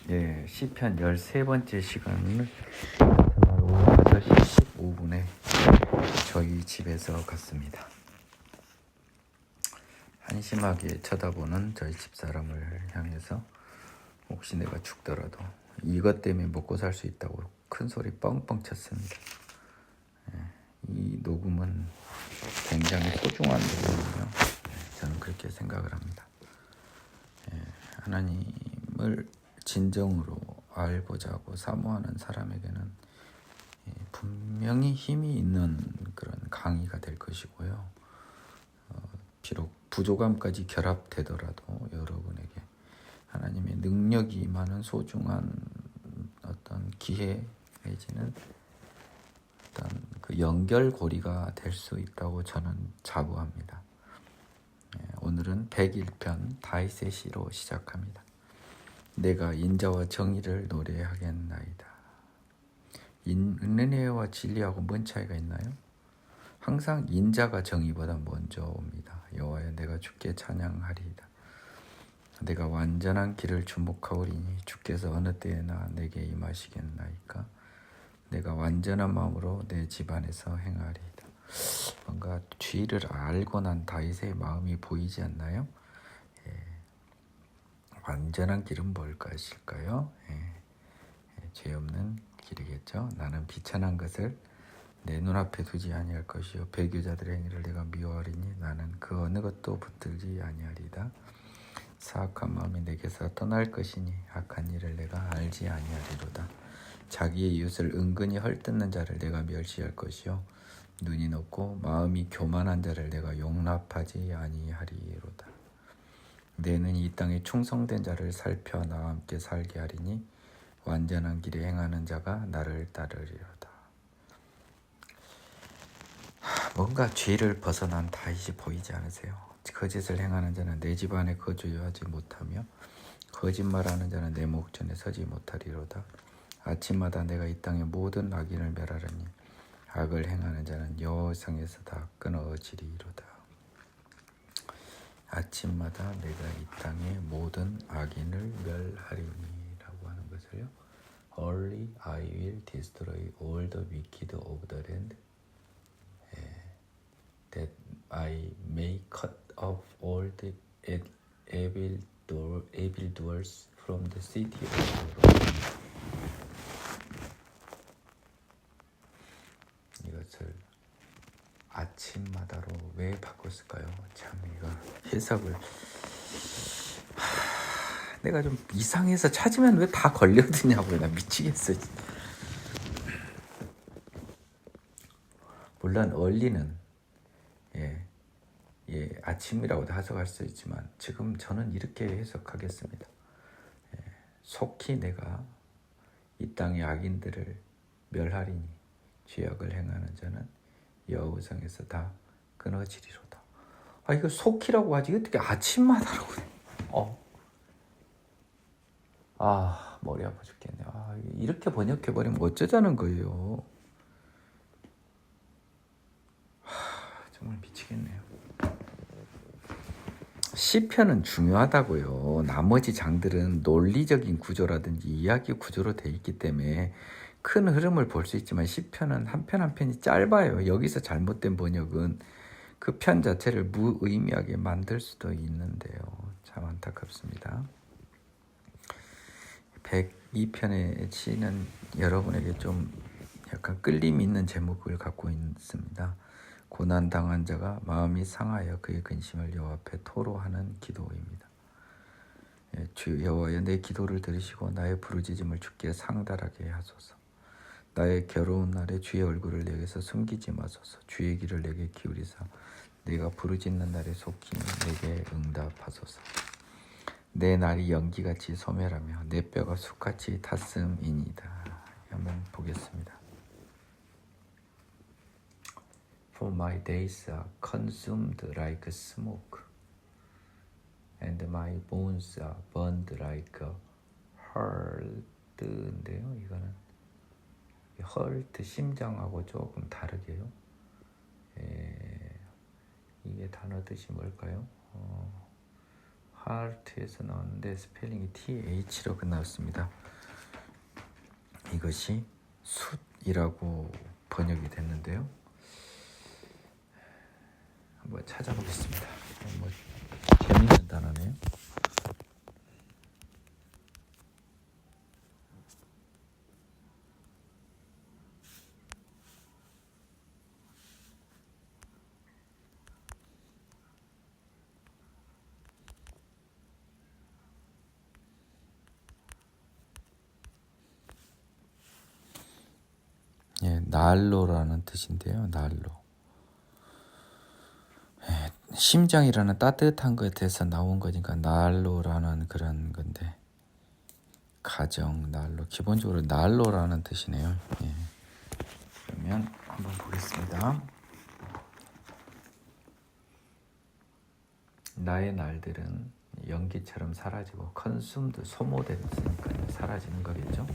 예, 시편 13번째 시간을 이튿날 오후 5시 15분에 저희 집에서 갔습니다. 한심하게 쳐다보는 저희 집사람을 향해서 혹시 내가 죽더라도 이것 때문에 먹고 살 수 있다고 큰 소리 뻥뻥 쳤습니다. 이 녹음은 굉장히 소중한 녹음이며 저는 그렇게 생각을 합니다. 하나님을 진정으로 알고자 하고 사모하는 사람에게는 분명히 힘이 있는 그런 강의가 될 것이고요. 비록 부족함까지 결합되더라도 여러분에게 하나님의 능력이 임하는 소중한 어떤 기회 내지는 어떤 그 연결고리가 될 수 있다고 저는 자부합니다. 오늘은 101편 다윗의 시로 시작합니다. 내가 인자와 정의를 노래하겠나이다. 은혜와 진리하고 뭔 차이가 있나요? 항상 인자가 정의보다 먼저 옵니다. 여호와여 내가 주께 찬양하리이다. 내가 완전한 길을 주목하오리니 주께서 어느 때에나 내게 임하시겠나이까. 내가 완전한 마음으로 내 집안에서 행하리이다. 뭔가 죄를 알고 난 다윗의 마음이 보이지 않나요? 완전한 길은 뭘까요? 죄 없는 길이겠죠. 나는 비천한 것을 내 눈앞에 두지 아니할 것이요 배교자들의 행위를 내가 미워하리니 나는 그 어느 것도 붙들지 아니하리이다. 사악한 마음이 내게서 떠날 것이니 악한 일을 내가 알지 아니하리로다. 자기의 이웃을 은근히 헐뜯는 자를 내가 멸시할 것이요 눈이 높고 마음이 교만한 자를 내가 용납하지 아니하리로다. 내는 이 땅에 충성된 자를 살펴 나와 함께 살게 하리니 완전한 길에 행하는 자가 나를 따르리로다. 뭔가 죄를 벗어난 다윗이 보이지 않으세요? 거짓을 행하는 자는 내 집안에 거주하지 못하며 거짓말하는 자는 내 목전에 서지 못하리로다. 아침마다 내가 이 땅의 모든 악인을 멸하려니 악을 행하는 자는 여호와 성에서 다 끊어지리로다. 아침마다 내가 이 땅의 모든 악인을 멸하리니 라고 하는 것을요. Early I will destroy all the wicked of the land, that I may cut off all the evil doers from the city of the Lord. 이것을 아침마다로 왜 바꿨을까요? 참 이거 해석을 내가 좀 이상해서 찾으면 왜 다 걸려드냐고요. 나 미치겠어. 물론 얼리는 아침이라고도 해석할 수 있지만 지금 저는 이렇게 해석하겠습니다. 속히 내가 이 땅의 악인들을 멸하리니 죄악을 행하는 자는 여호와 성에서 다 끊어지리로다. 이거 속히라고 하지 어떻게 아침마다라고 해? 머리 아파 죽겠네. 이렇게 번역해버리면 어쩌자는 거예요. 정말 미치겠네요. 시편은 중요하다고요. 나머지 장들은 논리적인 구조라든지 이야기 구조로 돼 있기 때문에 큰 흐름을 볼 수 있지만 시편은 한 편 한 편이 짧아요. 여기서 잘못된 번역은 그 편 자체를 무의미하게 만들 수도 있는데요. 참 안타깝습니다. 102편의 시는 여러분에게 좀 약간 끌림 있는 제목을 갖고 있습니다. 고난당한 자가 마음이 상하여 그의 근심을 여호와 앞에 토로하는 기도입니다. 주 여호와여 내 기도를 들으시고 나의 부르짖음을 주께 상달하게 하소서. 나의 괴로운 날에 주의 얼굴을 내게서 숨기지 마소서. 주의 귀를 내게 기울이사 내가 부르짖는 날에 속히 내게 응답하소서. 내 날이 연기같이 소멸하며 내 뼈가 숯같이 탔음이니이다. 한번 보겠습니다. For my days are consumed like smoke, and my bones are burned like a heart인데요. 이거는 heart 심장하고 조금 다르게요. 이게 단어 뜻이 뭘까요? heart에서 나왔는데 스펠링이 TH로 끝났습니다. 이것이 숫이라고 번역이 됐는데요. 한번 찾아보겠습니다. 뭐 재밌는 단어네요. 예, 난로라는 뜻인데요. 난로. 예, 심장이라는 따뜻한 것에서 나온 거니까 난로라는 그런 건데, 가정 난로, 기본적으로 난로라는 뜻이네요. 예. 그러면 한번 보겠습니다. 나의 날들은 연기처럼 사라지고 컨숨도 소모됐으니까 사라지는 거겠죠.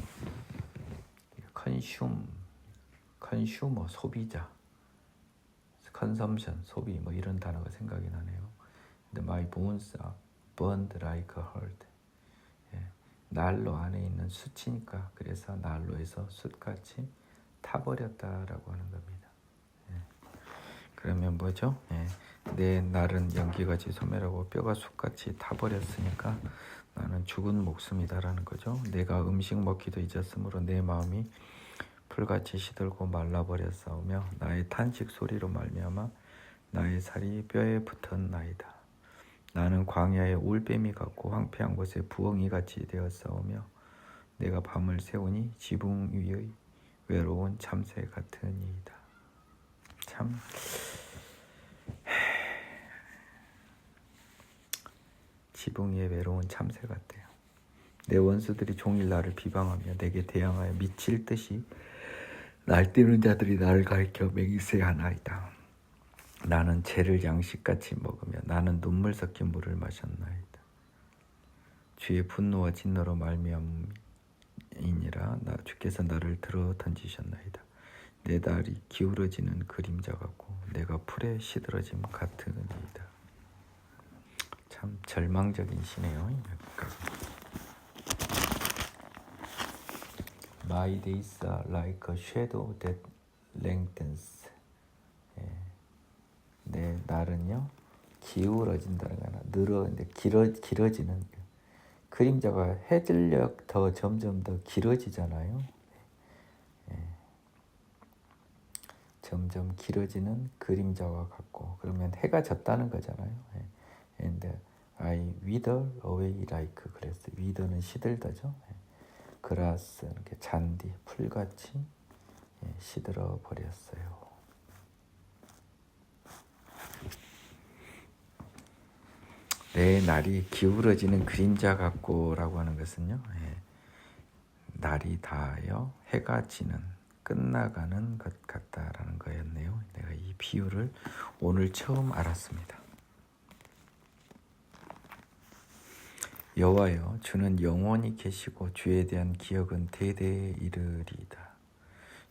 컨슈머 소비자, 컨섬션 소비 뭐 이런 단어가 생각이 나네요. 근데 my bones are burned like a heart. 예, 난로 안에 있는 숯이니까 그래서 난로에서 숯같이 타버렸다라고 하는 겁니다. 예. 그러면 뭐죠? 예, 내 날은 연기같이 소멸하고 뼈가 숯같이 타버렸으니까 나는 죽은 목숨이다라는 거죠. 내가 음식 먹기도 잊었으므로 내 마음이 풀같이 시들고 말라버렸사오며 나의 탄식 소리로 말미암아 나의 살이 뼈에 붙었나이다. 나는 광야의 올빼미 같고 황폐한 곳에 부엉이같이 되었사오며 내가 밤을 새우니 지붕 위의 외로운 참새 같으니이다. 참 지붕 위의 외로운 참새 같대요. 내 원수들이 종일 나를 비방하며 내게 대항하여 미칠 듯이 날뛰는 자들이 나를 가리켜 맹세 하나이다. 나는 죄를 양식같이 먹으며 나는 눈물 섞인 물을 마셨나이다. 주의 분노와 진노로 말미암이니라 주께서 나를 들어 던지셨나이다. 내 다리 기울어지는 그림자 같고 내가 풀에 시들어짐 같으니이다. 참 절망적인 시네요. 여기까지. My days are like a shadow that lengthens. 예. 내 날은요 기울어진다는 거나 길어지는 그림자가 해질녘 더 점점 더 길어지잖아요. 예. 점점 길어지는 그림자와 같고 그러면 해가 졌다는 거잖아요. 예. And I wither away like 그랬어요. wither는 시들다죠. 예. 그라스 이렇게 잔디 풀같이 시들어 버렸어요. 내 날이 기울어지는 그림자 같고라고 하는 것은요, 날이 닿아요 해가 지는 끝나가는 것 같다라는 거였네요. 내가 이 비유를 오늘 처음 알았습니다. 여호와여, 주는 영원히 계시고 주에 대한 기억은 대대에 이르리이다.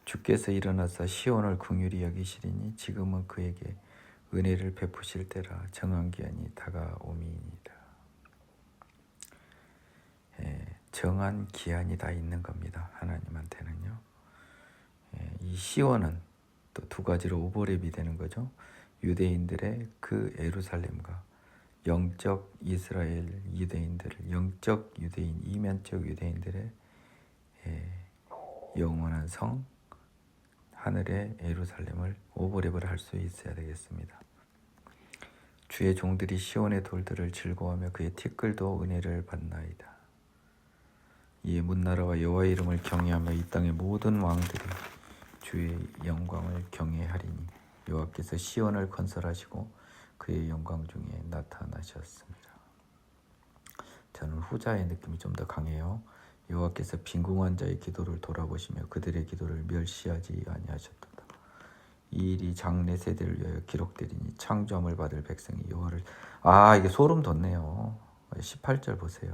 주께서 일어나서 시온을 긍휼히 여기시리니 지금은 그에게 은혜를 베푸실 때라. 정한 기한이 다가오미이다. 정한 기한이 다 있는 겁니다. 하나님한테는요. 이 시온은 또 두 가지로 오버랩이 되는 거죠. 유대인들의 그 예루살렘과 영적 이스라엘 유대인들을, 영적 유대인, 이면적 유대인들의 영원한 성, 하늘의 예루살렘을 오버랩을 할 수 있어야 되겠습니다. 주의 종들이 시온의 돌들을 즐거워하며 그의 티끌도 은혜를 받나이다. 이에 문나라와 여호와의 이름을 경외하며 이 땅의 모든 왕들이 주의 영광을 경외하리니 여호와께서 시온을 건설하시고 그의 영광 중에 나타나셨습니다. 저는 후자의 느낌이 좀 더 강해요. 여호와께서 빈궁한 자의 기도를 돌아보시며 그들의 기도를 멸시하지 아니하셨도다. 이 일이 장래 세대를 위하여 기록되리니 창조함을 받을 백성이 여호와를 이게 소름 돋네요. 18절 보세요.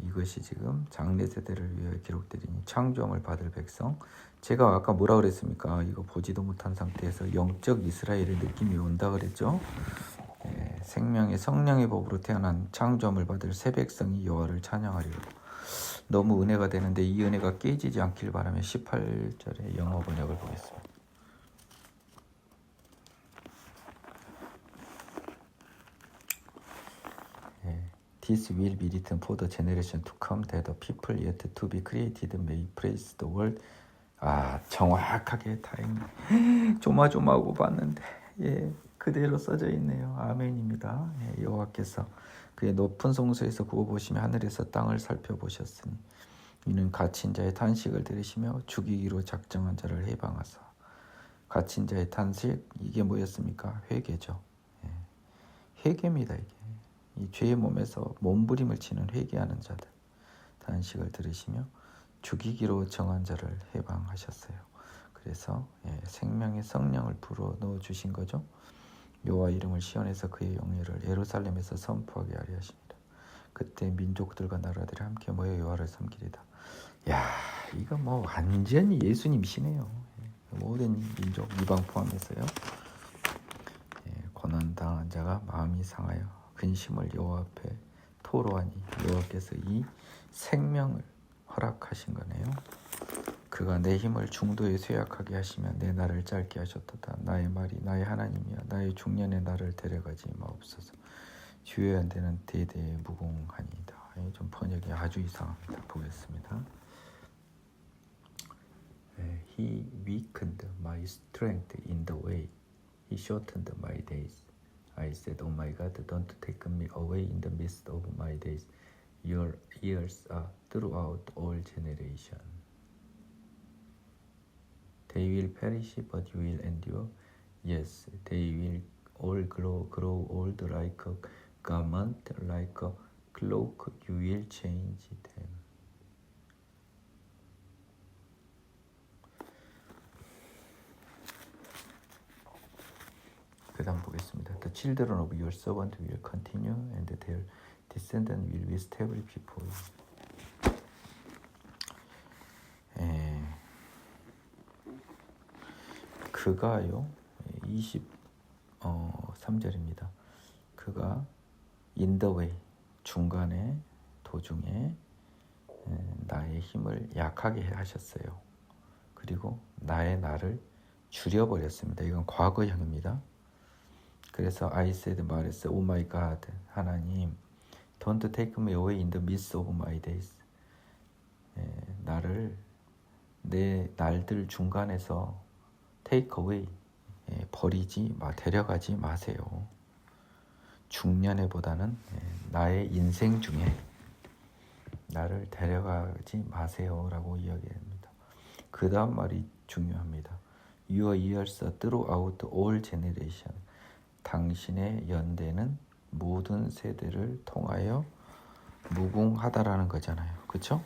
이것이 지금 장래 세대를 위하여 기록되리니 창조함을 받을 백성. 제가 아까 뭐라 그랬습니까? 이거 보지도 못한 상태에서 영적 이스라엘의 느낌이 온다 그랬죠. 생명의 성령의 법으로 태어난 창조함을 받을 새 백성이 여호와를 찬양하리로. 너무 은혜가 되는데 이 은혜가 깨지지 않길 바라며 18절의 영어 번역을 보겠습니다. This will be written for the generation to come, that the people yet to be created may praise the world. 정확하게 다행히 조마조마하고 봤는데 그대로 써져 있네요. 아멘입니다. 여호와께서 그의 높은 성소에서 구워보시며 하늘에서 땅을 살펴보셨으니 이는 갇힌 자의 탄식을 들으시며 죽이기로 작정한 자를 해방하사. 갇힌 자의 탄식, 이게 뭐였습니까? 회개죠. 회개입니다. 이게 이 죄의 몸에서 몸부림을 치는 회개하는 자들 탄식을 들으시며 죽이기로 정한 자를 해방하셨어요. 그래서 생명의 성령을 불어넣어 주신 거죠. 여호와 이름을 시온에서 그의 영예를 예루살렘에서 선포하게 하려 하십니다. 그때 민족들과 나라들이 함께 모여 여호와를 섬기리다. 이거 뭐 완전히 예수님이시네요. 모든 민족 이방 포함해서요. 고난당한 자가 마음이 상하여 근심을 여호와 앞에 토로하니 여호와께서 이 생명을 허락하신 거네요. 그가 내 힘을 중도에 쇠약하게 하시며 내 날을 짧게 하셨도다. 나의 말이 나의 하나님이여 나의 중년에 나를 데려가지 마옵소서. 주의 연대는 대대에 무공하니이다. 좀 번역이 아주 이상합니다. 보겠습니다. He weakened my strength in the way. He shortened my days. I said, Oh my God, don't take me away in the midst of my days. Your years are throughout all generations. They will perish, but you will endure. Yes, they will all grow old like a garment, like a cloak. You will change them. 그 다음 보겠습니다. The children of your servant will continue, and their descendant will be established before you. 그가요 23절입니다. 그가 in the way 중간에 도중에 나의 힘을 약하게 하셨어요. 그리고 나의 날을 줄여버렸습니다. 이건 과거형입니다. 그래서 I said 말했어. Oh my God, 하나님, don't take me away in the midst of my days. 나를 내 날들 중간에서 take away, 버리지 데려가지 마세요. 중년에보다는 나의 인생 중에 나를 데려가지 마세요라고 이야기합니다. 그 다음 말이 중요합니다. Your years are throughout all generation. 당신의 연대는 모든 세대를 통하여 무궁하다라는 거잖아요. 그렇죠?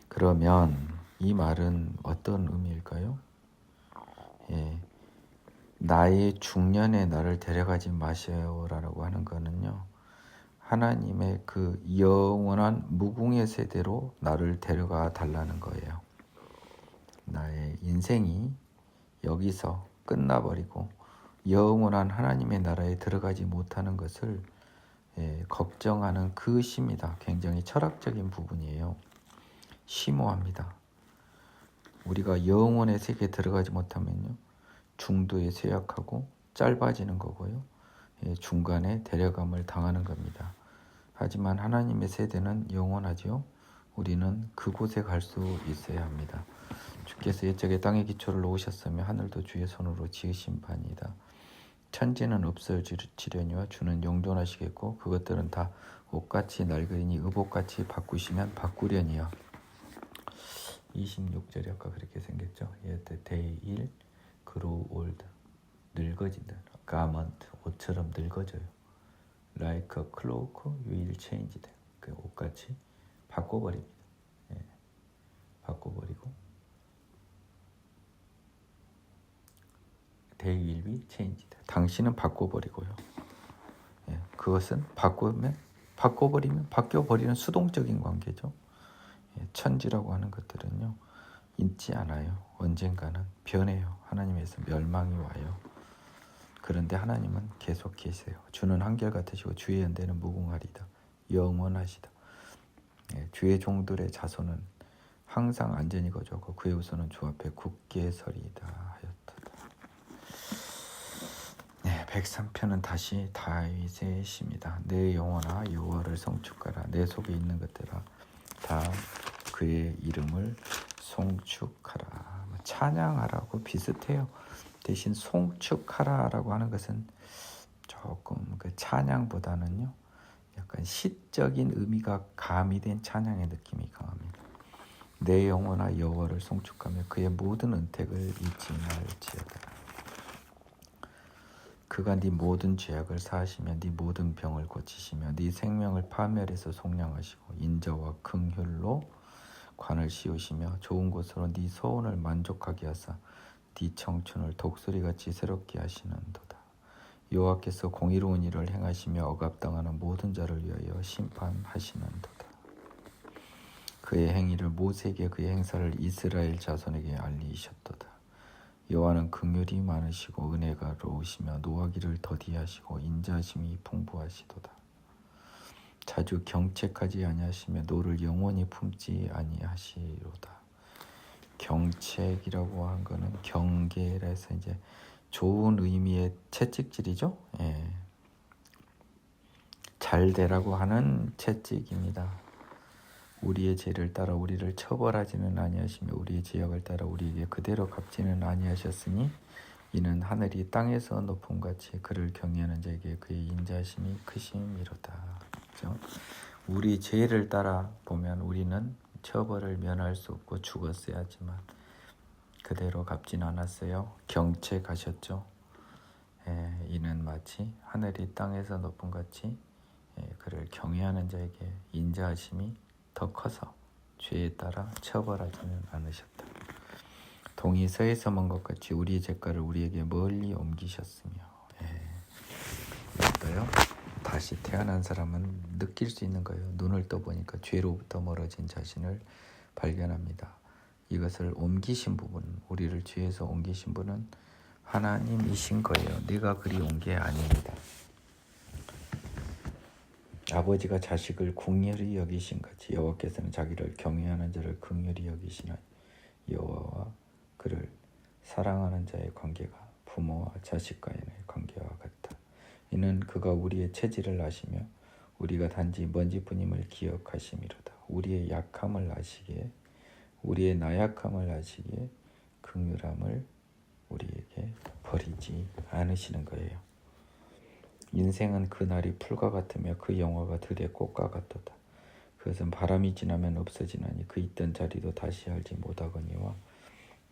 그러면 이 말은 어떤 의미일까요? 나의 중년에 나를 데려가지 마세요라고 하는 거는요. 하나님의 그 영원한 무궁의 세대로 나를 데려가 달라는 거예요. 나의 인생이 여기서 끝나버리고 영원한 하나님의 나라에 들어가지 못하는 것을 걱정하는 그 시입니다. 굉장히 철학적인 부분이에요. 심오합니다. 우리가 영원의 세계에 들어가지 못하면요. 중도에 쇠약하고 짧아지는 거고요. 중간에 데려감을 당하는 겁니다. 하지만 하나님의 세대는 영원하지요. 우리는 그곳에 갈 수 있어야 합니다. 주께서 옛적에 땅의 기초를 놓으셨으며 하늘도 주의 손으로 지으신 바니이다. 천지는 없어지려니와 주는 영존하시겠고 그것들은 다 옷같이 낡으리니 의복같이 바꾸시면 바꾸려니와. 26절이 아까 그렇게 생겼죠. They will grow old. 늙어진다. garment, 옷처럼 늙어져요. like a cloak, you will change them. 그 옷같이 바꿔버립니다. 바꿔버리고 They will be changed. 당신은 바꿔버리고요. 그것은 바꿔버리면 바뀌어버리는 수동적인 관계죠. 천지라고 하는 것들은요. 있지 않아요. 언젠가는 변해요. 하나님에서 멸망이 와요. 그런데 하나님은 계속 계세요. 주는 한결같으시고 주의 연대는 무궁하리다. 영원하시다. 주의 종들의 자손은 항상 안전히 거주하고 그의 후손은 주 앞에 굳게 서리이다 하였도다. 103편은 다시 다윗의 시입니다. 내 영혼아 여호와를 송축하라. 내 속에 있는 것들아 다 그의 이름을 송축하라. 찬양하라고 비슷해요. 대신 송축하라라고 하는 것은 조금 그 찬양보다는요 약간 시적인 의미가 가미된 찬양의 느낌이 강합니다. 내 영혼아 여호와를 송축하며 그의 모든 은택을 잊지 말지어다. 그가 네 모든 죄악을 사하시며 네 모든 병을 고치시며 네 생명을 파멸해서 속량하시고 인자와 긍휼로 관을 씌우시며 좋은 곳으로 네 소원을 만족하게 하사 네 청춘을 독수리같이 새롭게 하시는도다. 여호와께서 공의로운 일을 행하시며 억압당하는 모든 자를 위하여 심판하시는도다. 그의 행위를 모세에게 그의 행사를 이스라엘 자손에게 알리셨도다. 여호와는 긍휼이 많으시고 은혜가 로우시며 노하기를 더디하시고 인자하심이 풍부하시도다. 자주 경책하지 아니하시며 노를 영원히 품지 아니하시로다. 경책이라고 한 거는 경계라서 이제 좋은 의미의 채찍질이죠. 잘 되라고 하는 채찍입니다. 우리의 죄를 따라 우리를 처벌하지는 아니하시며 우리의 죄악을 따라 우리에게 그대로 갚지는 아니하셨으니 이는 하늘이 땅에서 높음같이 그를 경외하는 자에게 그의 인자하심이 크심이로다. 그렇죠? 우리 죄를 따라 보면 우리는 처벌을 면할 수 없고 죽었어야 하지만 그대로 갚진 않았어요. 경책하셨죠. 이는 마치 하늘이 땅에서 높음같이 그를 경외하는 자에게 인자하심이 더 커서 죄에 따라 처벌하지는 않으셨다. 동이 서에서 먼 것 같이 우리의 죄가를 우리에게 멀리 옮기셨으며. 이것도요. 다시 태어난 사람은 느낄 수 있는 거예요. 눈을 떠보니까 죄로부터 멀어진 자신을 발견합니다. 이것을 옮기신 부분, 우리를 죄에서 옮기신 분은 하나님이신 거예요. 내가 그리 온 게 아닙니다. 아버지가 자식을 궁휼히 여기신 같이 여호와께서는 자기를 경외하는 자를 긍휼히 여기시나니 여호와와 그를 사랑하는 자의 관계가 부모와 자식과의 관계와 같다. 이는 그가 우리의 체질을 아시며 우리가 단지 먼지뿐임을 기억하심이로다. 우리의 약함을 아시기에 우리의 나약함을 아시기에 긍휼함을 우리에게 버리지 않으시는 거예요. 인생은 그 날이 풀과 같으며 그 영화가 들의 꽃과 같도다. 그것은 바람이 지나면 없어지나니 그 있던 자리도 다시 알지 못하거니와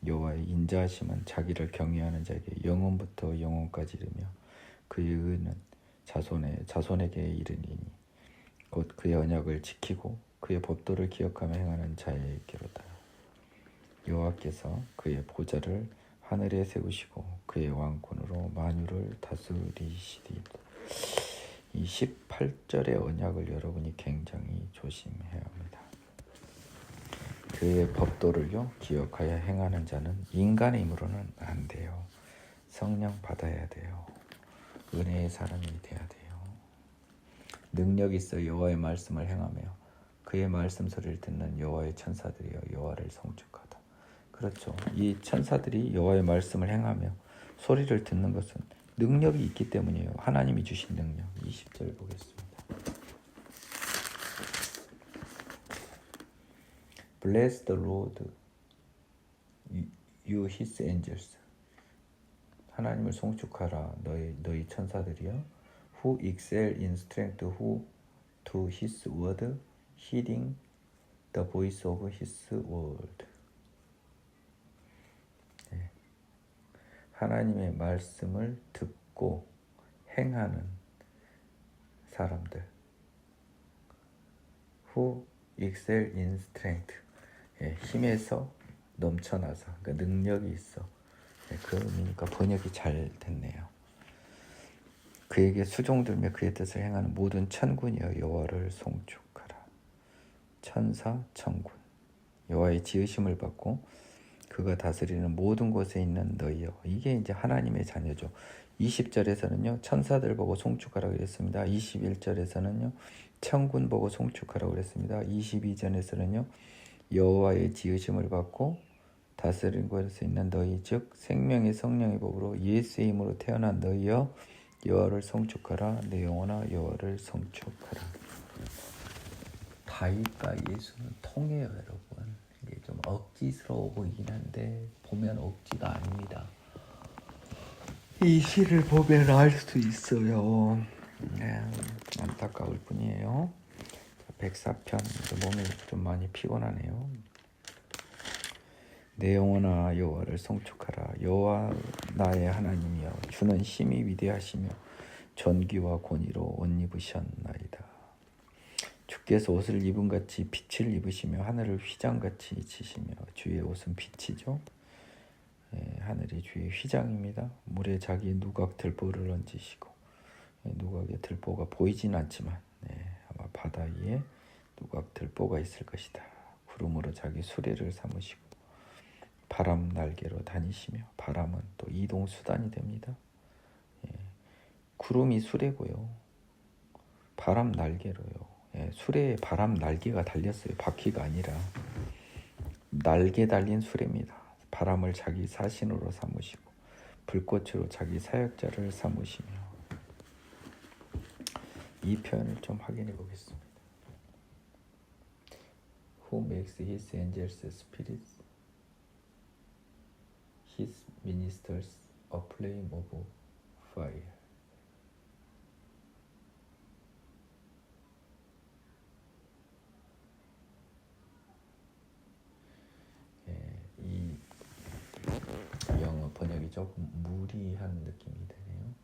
여호와의 인자하심은 자기를 경외하는 자에게 영원부터 영원까지 이르며 그의 의는 자손에게 이르니니 곧 그의 언약을 지키고 그의 법도를 기억하며 행하는 자에게로다. 여호와께서 그의 보좌를 하늘에 세우시고 그의 왕권으로 만유를 다스리시리이다. 이 18절의 언약을 여러분이 굉장히 조심해야 합니다. 그의 법도를요 기억하여 행하는 자는 인간의 힘으로는 안 돼요. 성령 받아야 돼요. 은혜의 사람이 돼야 돼요. 능력 있어 여호와의 말씀을 행하며 그의 말씀 소리를 듣는 여호와의 천사들이여 여호와를 송축하다. 그렇죠. 이 천사들이 여호와의 말씀을 행하며 소리를 듣는 것은 능력이 있기 때문이에요. 하나님이 주신 능력. 20절 보겠습니다. Bless the Lord, you his angels. 하나님을 송축하라, 너희 천사들이여. Who excel in strength, who to his word, heeding the voice of his word. 하나님의 말씀을 듣고 행하는 사람들. Who excel in strength. 힘에서 넘쳐나서, 그러니까 능력이 있어. 그 의미니까 번역이 잘 됐네요. 그에게 수종들며 그의 뜻을 행하는 모든 천군이여 여호와를 송축하라. 천사, 천군. 여호와의 지으심을 받고 그가 다스리는 모든 곳에 있는 너희여. 이게 이제 하나님의 자녀죠. 20절에서는요 천사들 보고 송축하라고 그랬습니다. 21절에서는요 천군 보고 송축하라고 그랬습니다. 22절에서는요 여호와의 지으심을 받고 다스리고 할 수 있는 너희 즉 생명의 성령의 법으로 예수의 힘으로 태어난 너희여 여호와를 송축하라. 내 영혼아 여호와를 송축하라. 다윗과 예수는 통해요, 여러분. 이게 좀 억지스러워 보이긴 한데 보면 억지가 아닙니다. 이 시를 보면 알 수 있어요. 네, 안타까울 뿐이에요. 104편 몸이 좀 많이 피곤하네요. 내 영혼아 여호와를 송축하라. 여호와 나의 하나님이여 주는 심히 위대하시며 존귀와 권위로 옷 입으셨나이다. 주께서 옷을 입은같이 빛을 입으시며 하늘을 휘장같이 치시며 주의 옷은 빛이죠. 하늘이 주의 휘장입니다. 물에 자기 누각 들보를 얹으시고 누각의 들보가 보이진 않지만 아마 바다 위에 누각 들보가 있을 것이다. 구름으로 자기 수레를 삼으시고 바람 날개로 다니시며 바람은 또 이동 수단이 됩니다. 구름이 수레고요. 바람 날개로요. 수레에 바람 날개가 달렸어요. 바퀴가 아니라 날개 달린 수레입니다. 바람을 자기 사신으로 삼으시고 불꽃으로 자기 사역자를 삼으시며 이 표현을 좀 확인해 보겠습니다. Who makes his angels spirits, his ministers a flame of fire. 이 영어 번역이 조금 무리한 느낌이 드네요.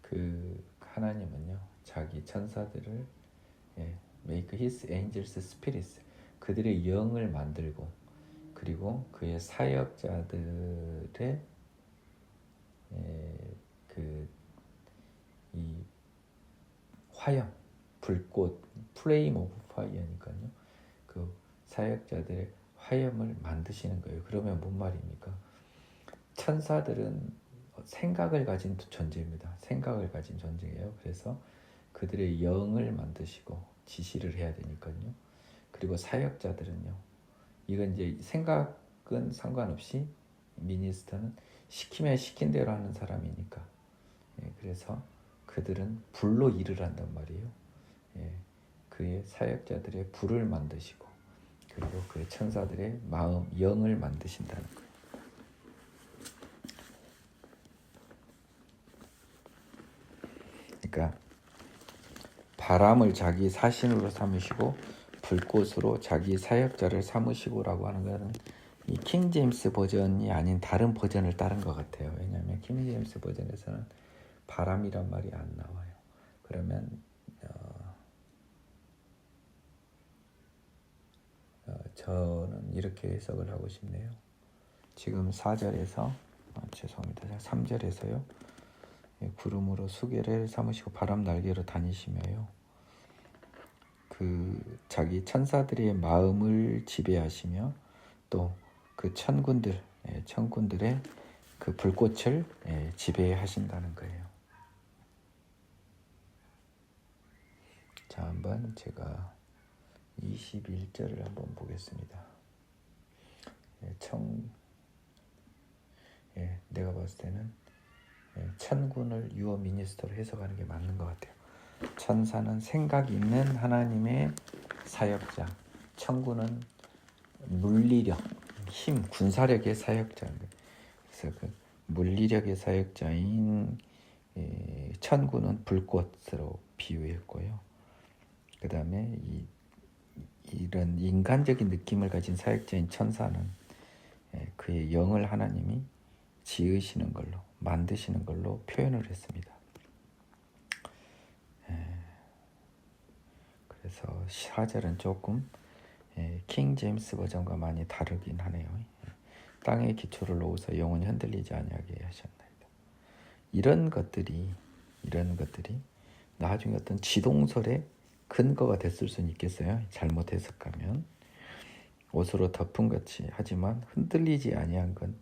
그 하나님은요 자기 천사들을 make his angels spirits 그들의 영을 만들고 그리고 그의 사역자들의 이 화염, 불꽃, 플레임 오브 파이어니까요. 그 사역자들의 화염을 만드시는 거예요. 그러면 뭔 말입니까? 천사들은 생각을 가진 존재입니다. 생각을 가진 존재예요. 그래서 그들의 영을 만드시고 지시를 해야 되니까요. 그리고 사역자들은요. 이건 이제 생각은 상관없이 미니스터는 시키면 시킨 대로 하는 사람이니까. 그래서 그들은 불로 일을 한단 말이에요. 그의 사역자들의 불을 만드시고 그리고 그의 천사들의 마음, 영을 만드신다는 거예요. 그러니까 바람을 자기 사신으로 삼으시고 불꽃으로 자기 사역자를 삼으시고라고 하는 것은 이 킹제임스 버전이 아닌 다른 버전을 따른 것 같아요. 왜냐하면 킹제임스 버전에서는 바람이란 말이 안 나와요. 그러면 저는 이렇게 해석을 하고 싶네요. 지금 4절에서 죄송합니다. 3절에서요. 구름으로 수계를 삼으시고 바람 날개로 다니시며요. 그 자기 천사들의 마음을 지배하시며 또 그 천군들의 그 불꽃을 지배하신다는 거예요. 자, 한번 제가 21절을 한번 보겠습니다. 내가 봤을 때는 천군을 유어 미니스터로 해석하는 게 맞는 것 같아요. 천사는 생각 있는 하나님의 사역자, 천군은 물리력, 힘, 군사력의 사역자인데, 그래서 그 물리력의 사역자인 천군은 불꽃으로 비유했고요. 그 다음에 이런 인간적인 느낌을 가진 사역자인 천사는 그의 영을 하나님이 지으시는 걸로, 만드시는 걸로 표현을 했습니다. 그래서 4절은 조금 킹 제임스 버전과 많이 다르긴 하네요. 땅에 기초를 놓으서 영원히 흔들리지 아니하게 하셨나이다. 이런 것들이 나중에 어떤 지동설의 근거가 됐을 수는 있겠어요. 잘못 해석하면. 옷으로 덮은 것이 하지만 흔들리지 아니한 건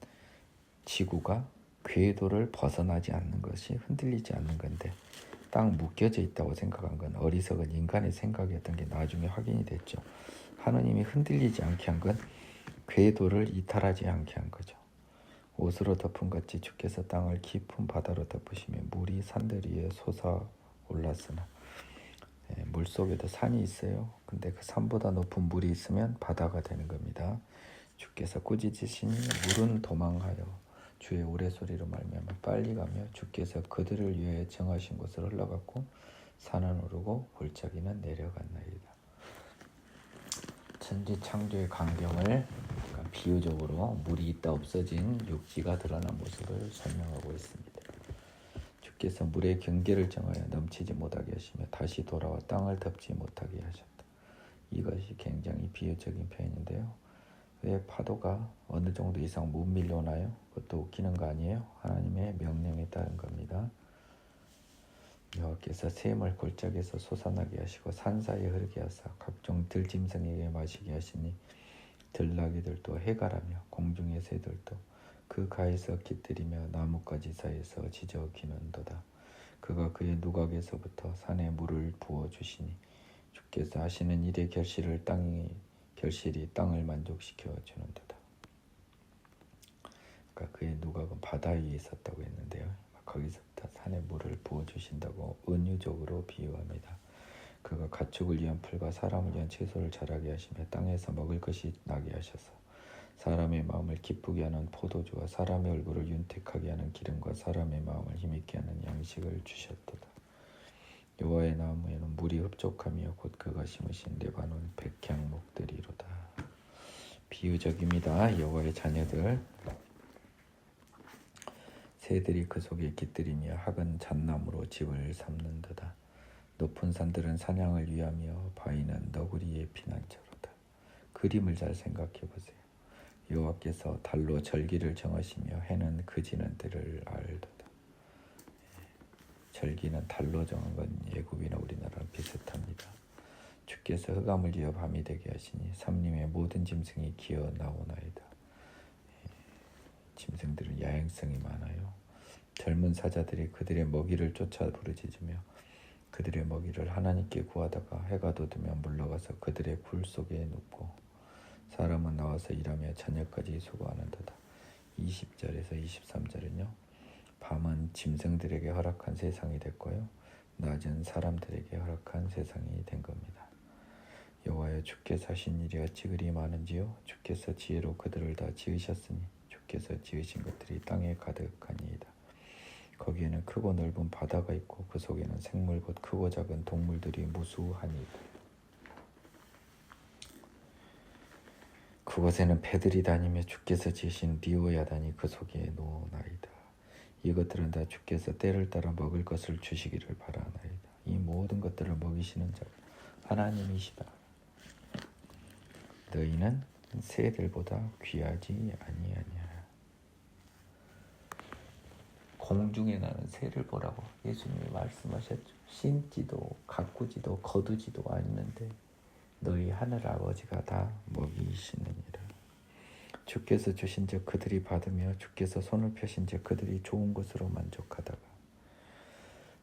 지구가 궤도를 벗어나지 않는 것이 흔들리지 않는 건데 딱 묶여져 있다고 생각한 건 어리석은 인간의 생각이었던 게 나중에 확인이 됐죠. 하느님이 흔들리지 않게 한 건 궤도를 이탈하지 않게 한 거죠. 옷으로 덮은 같이 주께서 땅을 깊은 바다로 덮으시며 물이 산들 위에 솟아올랐으나 물속에도 산이 있어요. 근데 그 산보다 높은 물이 있으면 바다가 되는 겁니다. 주께서 꾸짖으시니 물은 도망하여 주의 우레소리로 말미암아 빨리 가며 주께서 그들을 위해 정하신 곳으로 흘러갔고 산은 오르고 골짜기는 내려갔나이다. 천지 창조의 광경을 비유적으로 물이 있다 없어진 육지가 드러난 모습을 설명하고 있습니다. 주께서 물의 경계를 정하여 넘치지 못하게 하시며 다시 돌아와 땅을 덮지 못하게 하셨다. 이것이 굉장히 비유적인 표현인데요. 왜 파도가 어느 정도 이상 못 밀려오나요? 그것도 웃기는 거 아니에요? 하나님의 명령에 따른 겁니다. 여호와께서 샘을 골짜기에서 솟아나게 하시고 산 사이에 흐르게 하사 각종 들짐승에게 마시게 하시니 들나귀들도 해가라며 공중의 새들도 그 가에서 깃들이며 나뭇가지 사이에서 지저 귀는도다. 그가 그의 누각에서부터 산에 물을 부어주시니 주께서 하시는 일의 결실이 땅을 만족시켜 주는도다. 그러니까 그의 누각은 바다 위에 있었다고 했는데요. 거기서부터 산에 물을 부어주신다고 은유적으로 비유합니다. 그가 가축을 위한 풀과 사람을 위한 채소를 자라게 하시며 땅에서 먹을 것이 나게 하셔서 사람의 마음을 기쁘게 하는 포도주와 사람의 얼굴을 윤택하게 하는 기름과 사람의 마음을 힘있게 하는 양식을 주셨도다. 여호와의 나무에는 물이 흡족하며 곧 그가 심으신 레바논 백향목들이로다. 비유적입니다. 여호와의 자녀들 새들이 그 속에 깃들이며 학은 잣나무로 집을 삼는도다. 높은 산들은 사냥을 위하며 바위는 너구리의 피난처로다. 그림을 잘 생각해 보세요. 여호와께서 달로 절기를 정하시며 해는 그지는 때를 알도다. 절기는 달로 정한 건 예굽이나 우리나라랑 비슷합니다. 주께서 흑암을 지어 밤이 되게 하시니 삼림의 모든 짐승이 기어 나오나이다. 짐승들은 야행성이 많아요. 젊은 사자들이 그들의 먹이를 쫓아 부르짖으며 그들의 먹이를 하나님께 구하다가 해가 돋으면 물러가서 그들의 굴 속에 눕고 사람은 나와서 일하며 저녁까지 수고하는도다. 20절에서 23절은요. 밤은 짐승들에게 허락한 세상이 됐고요. 낮은 사람들에게 허락한 세상이 된 겁니다. 여호와여 주께서 하신 일이 어찌 그리 많은지요. 주께서 지혜로 그들을 다 지으셨으니 주께서 지으신 것들이 땅에 가득하니이다. 거기에는 크고 넓은 바다가 있고 그 속에는 생물 곧 크고 작은 동물들이 무수하니이다. 그곳에는 배들이 다니며 주께서 지으신 리오야단이 그 속에 노나이다. 이것들은 다 주께서 때를 따라 먹을 것을 주시기를 바라나이다. 이 모든 것들을 먹이시는 자가 하나님이시다. 너희는 새들보다 귀하지 아니하냐. 공중에 나는 새를 보라고 예수님이 말씀하셨죠. 신지도 가꾸지도 거두지도 않는데 너희 하늘 아버지가 다 먹이시느니라. 주께서 주신 즉 그들이 받으며 주께서 손을 펴신 즉 그들이 좋은 것으로 만족하다가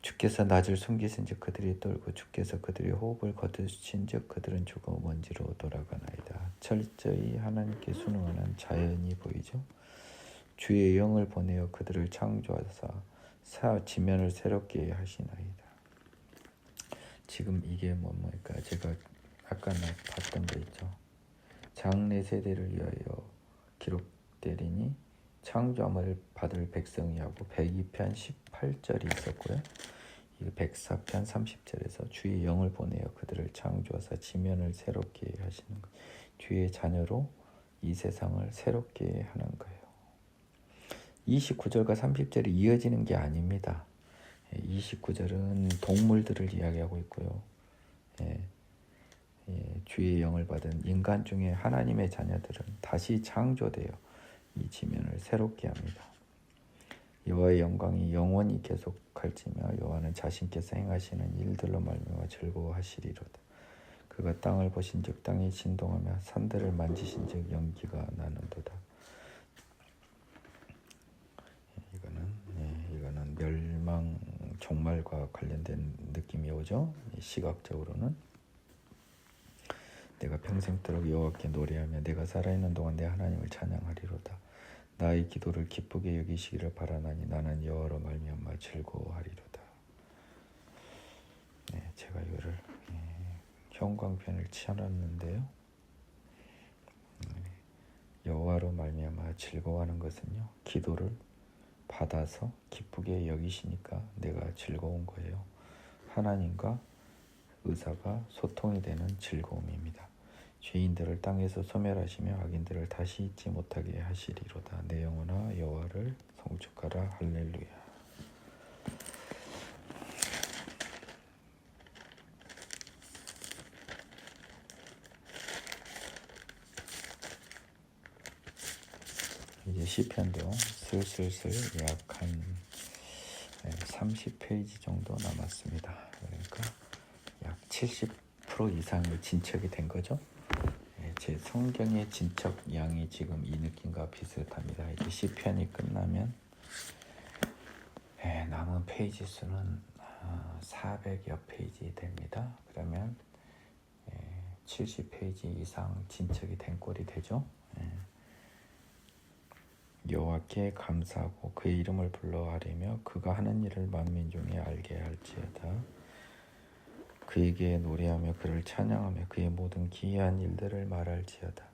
주께서 낯을 숨기신 즉 그들이 떨고 주께서 그들의 호흡을 거두신 즉 그들은 죽어 먼지로 돌아가나이다. 철저히 하나님께 순응하는 자연이 보이죠. 주의 영을 보내어 그들을 창조하사 지면을 새롭게 하시나이다. 지금 이게 뭡니까? 제가 아까 봤던 거 있죠. 장래 세대를 위하여 기록되리니 창조함을 받을 백성이 하고 102편 18절이 있었고요. 이 104편 30절에서 주의 영을 보내어 그들을 창조하사 지면을 새롭게 하시는 것. 주의 자녀로 이 세상을 새롭게 하는 거예요. 29절과 30절이 이어지는 게 아닙니다. 29절은 동물들을 이야기하고 있고요. 주의 영을 받은 인간 중에 하나님의 자녀들은 다시 창조되어 이 지면을 새롭게 합니다. 여호와의 영광이 영원히 계속할지며 여호와는 자신께서 행하시는 일들로 말미암아 즐거워하시리로다. 그가 땅을 보신즉 땅이 진동하며 산들을 만지신즉 연기가 나는도다. 이거는 멸망 종말과 관련된 느낌이 오죠. 시각적으로는 내가 평생도록 여호와께 노래하며 내가 살아있는 동안 내 하나님을 찬양하리로다. 나의 기도를 기쁘게 여기시기를 바라나니 나는 여호와로 말미암아 즐거워하리로다. 제가 이거를 형광펜을 치아놨는데요. 여호와로 말미암아 즐거워하는 것은요, 기도를 받아서 기쁘게 여기시니까 내가 즐거운 거예요. 하나님과 의사가 소통이 되는 즐거움입니다. 죄인들을 땅에서 소멸하시며 악인들을 다시 잊지 못하게 하시리로다. 내 영혼아 여호와를 송축하라. 할렐루야. 이제 시편도 슬슬 약 한 30페이지 정도 남았습니다. 그러니까 약 70% 이상이 진척이 된 거죠. 제 성경의 진척 양이 지금 이 느낌과 비슷합니다. 이제 시편이 끝나면 남은 페이지 수는 400여 페이지 됩니다. 그러면 70페이지 이상 진척이 된 꼴이 되죠. 여호와께 감사하고 그의 이름을 불러 아뢰며 그가 하는 일을 만민 중에 알게 할지어다. 그에게 노래하며 그를 찬양하며 그의 모든 기이한 일들을 말할지어다.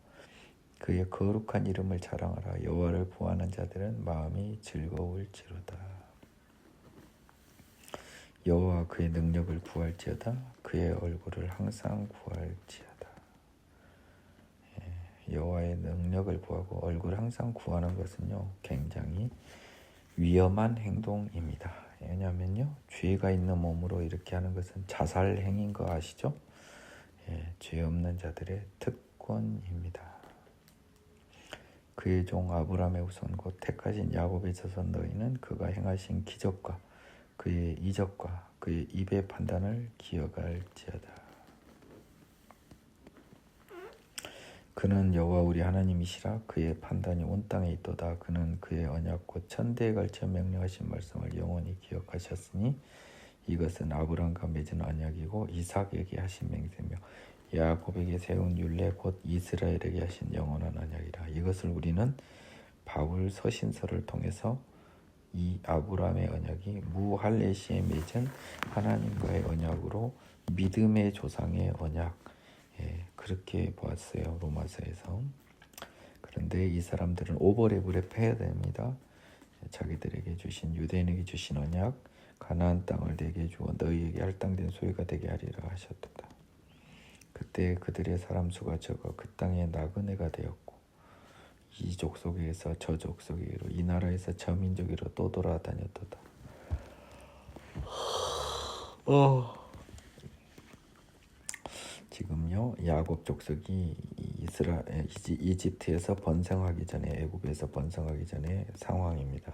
그의 거룩한 이름을 자랑하라. 여호와를 구하는 자들은 마음이 즐거울지로다. 여호와 그의 능력을 구할지어다. 그의 얼굴을 항상 구할지어다. 여호와의 능력을 구하고 얼굴을 항상 구하는 것은요, 굉장히 위험한 행동입니다. 왜냐하면요, 죄가 있는 몸으로 이렇게 하는 것은 자살 행위인 거 아시죠? 죄 없는 자들의 특권입니다. 그의 종 아브라함의 후손 곧 택하신 야곱의 자손 너희는 그가 행하신 기적과 그의 이적과 그의 입의 판단을 기억할지어다. 그는 여호와 우리 하나님이시라. 그의 판단이 온 땅에 있도다. 그는 그의 언약 곧 천대에 걸쳐 명령하신 말씀을 영원히 기억하셨으니 이것은 아브라함과 맺은 언약이고 이삭에게 하신 맹세며 야곱에게 세운 율례 곧 이스라엘에게 하신 영원한 언약이라. 이것을 우리는 바울 서신서를 통해서 이 아브라함의 언약이 무할레시에 맺은 하나님과의 언약으로 믿음의 조상의 언약, 그렇게 보았어요. 로마서에서. 그런데 이 사람들은 오버랩을 해야 됩니다. 자기들에게 주신 유대인에게 주신 언약 가나안 땅을 내게 주어 너희에게 할당된 소유가 되게 하리라 하셨도다. 그때 그들의 사람 수가 적어 그 땅에 나그네가 되었고 이 족속에서 저 족속에로 이 나라에서 저 민족으로 또 돌아다녔도다. 지금요, 야곱 족속이 이집트에서 번성하기 전에, 애굽에서 번성하기 전에 상황입니다.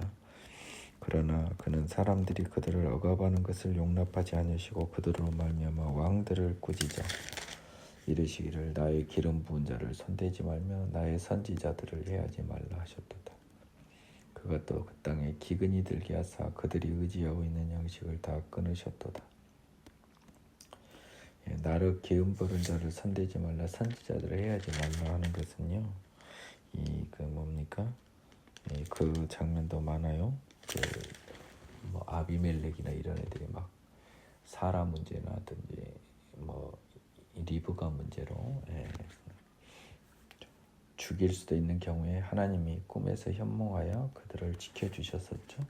그러나 그는 사람들이 그들을 억압하는 것을 용납하지 않으시고 그들로 말미암아 왕들을 꾸짖어 이르시기를 나의 기름 부은 자를 손대지 말며 나의 선지자들을 해하지 말라 하셨도다. 그가 또 그 땅에 기근이 들게 하사 그들이 의지하고 있는 양식을 다 끊으셨도다. 나를 기름 부은 자를 손대지 말라, 선지자들을 해하지 말라 하는 것은요, 그 장면도 많아요. 아비멜렉이나 이런 애들이 막 사라 문제나든지 리브가 문제로 죽일 수도 있는 경우에 하나님이 꿈에서 현몽하여 그들을 지켜주셨었죠.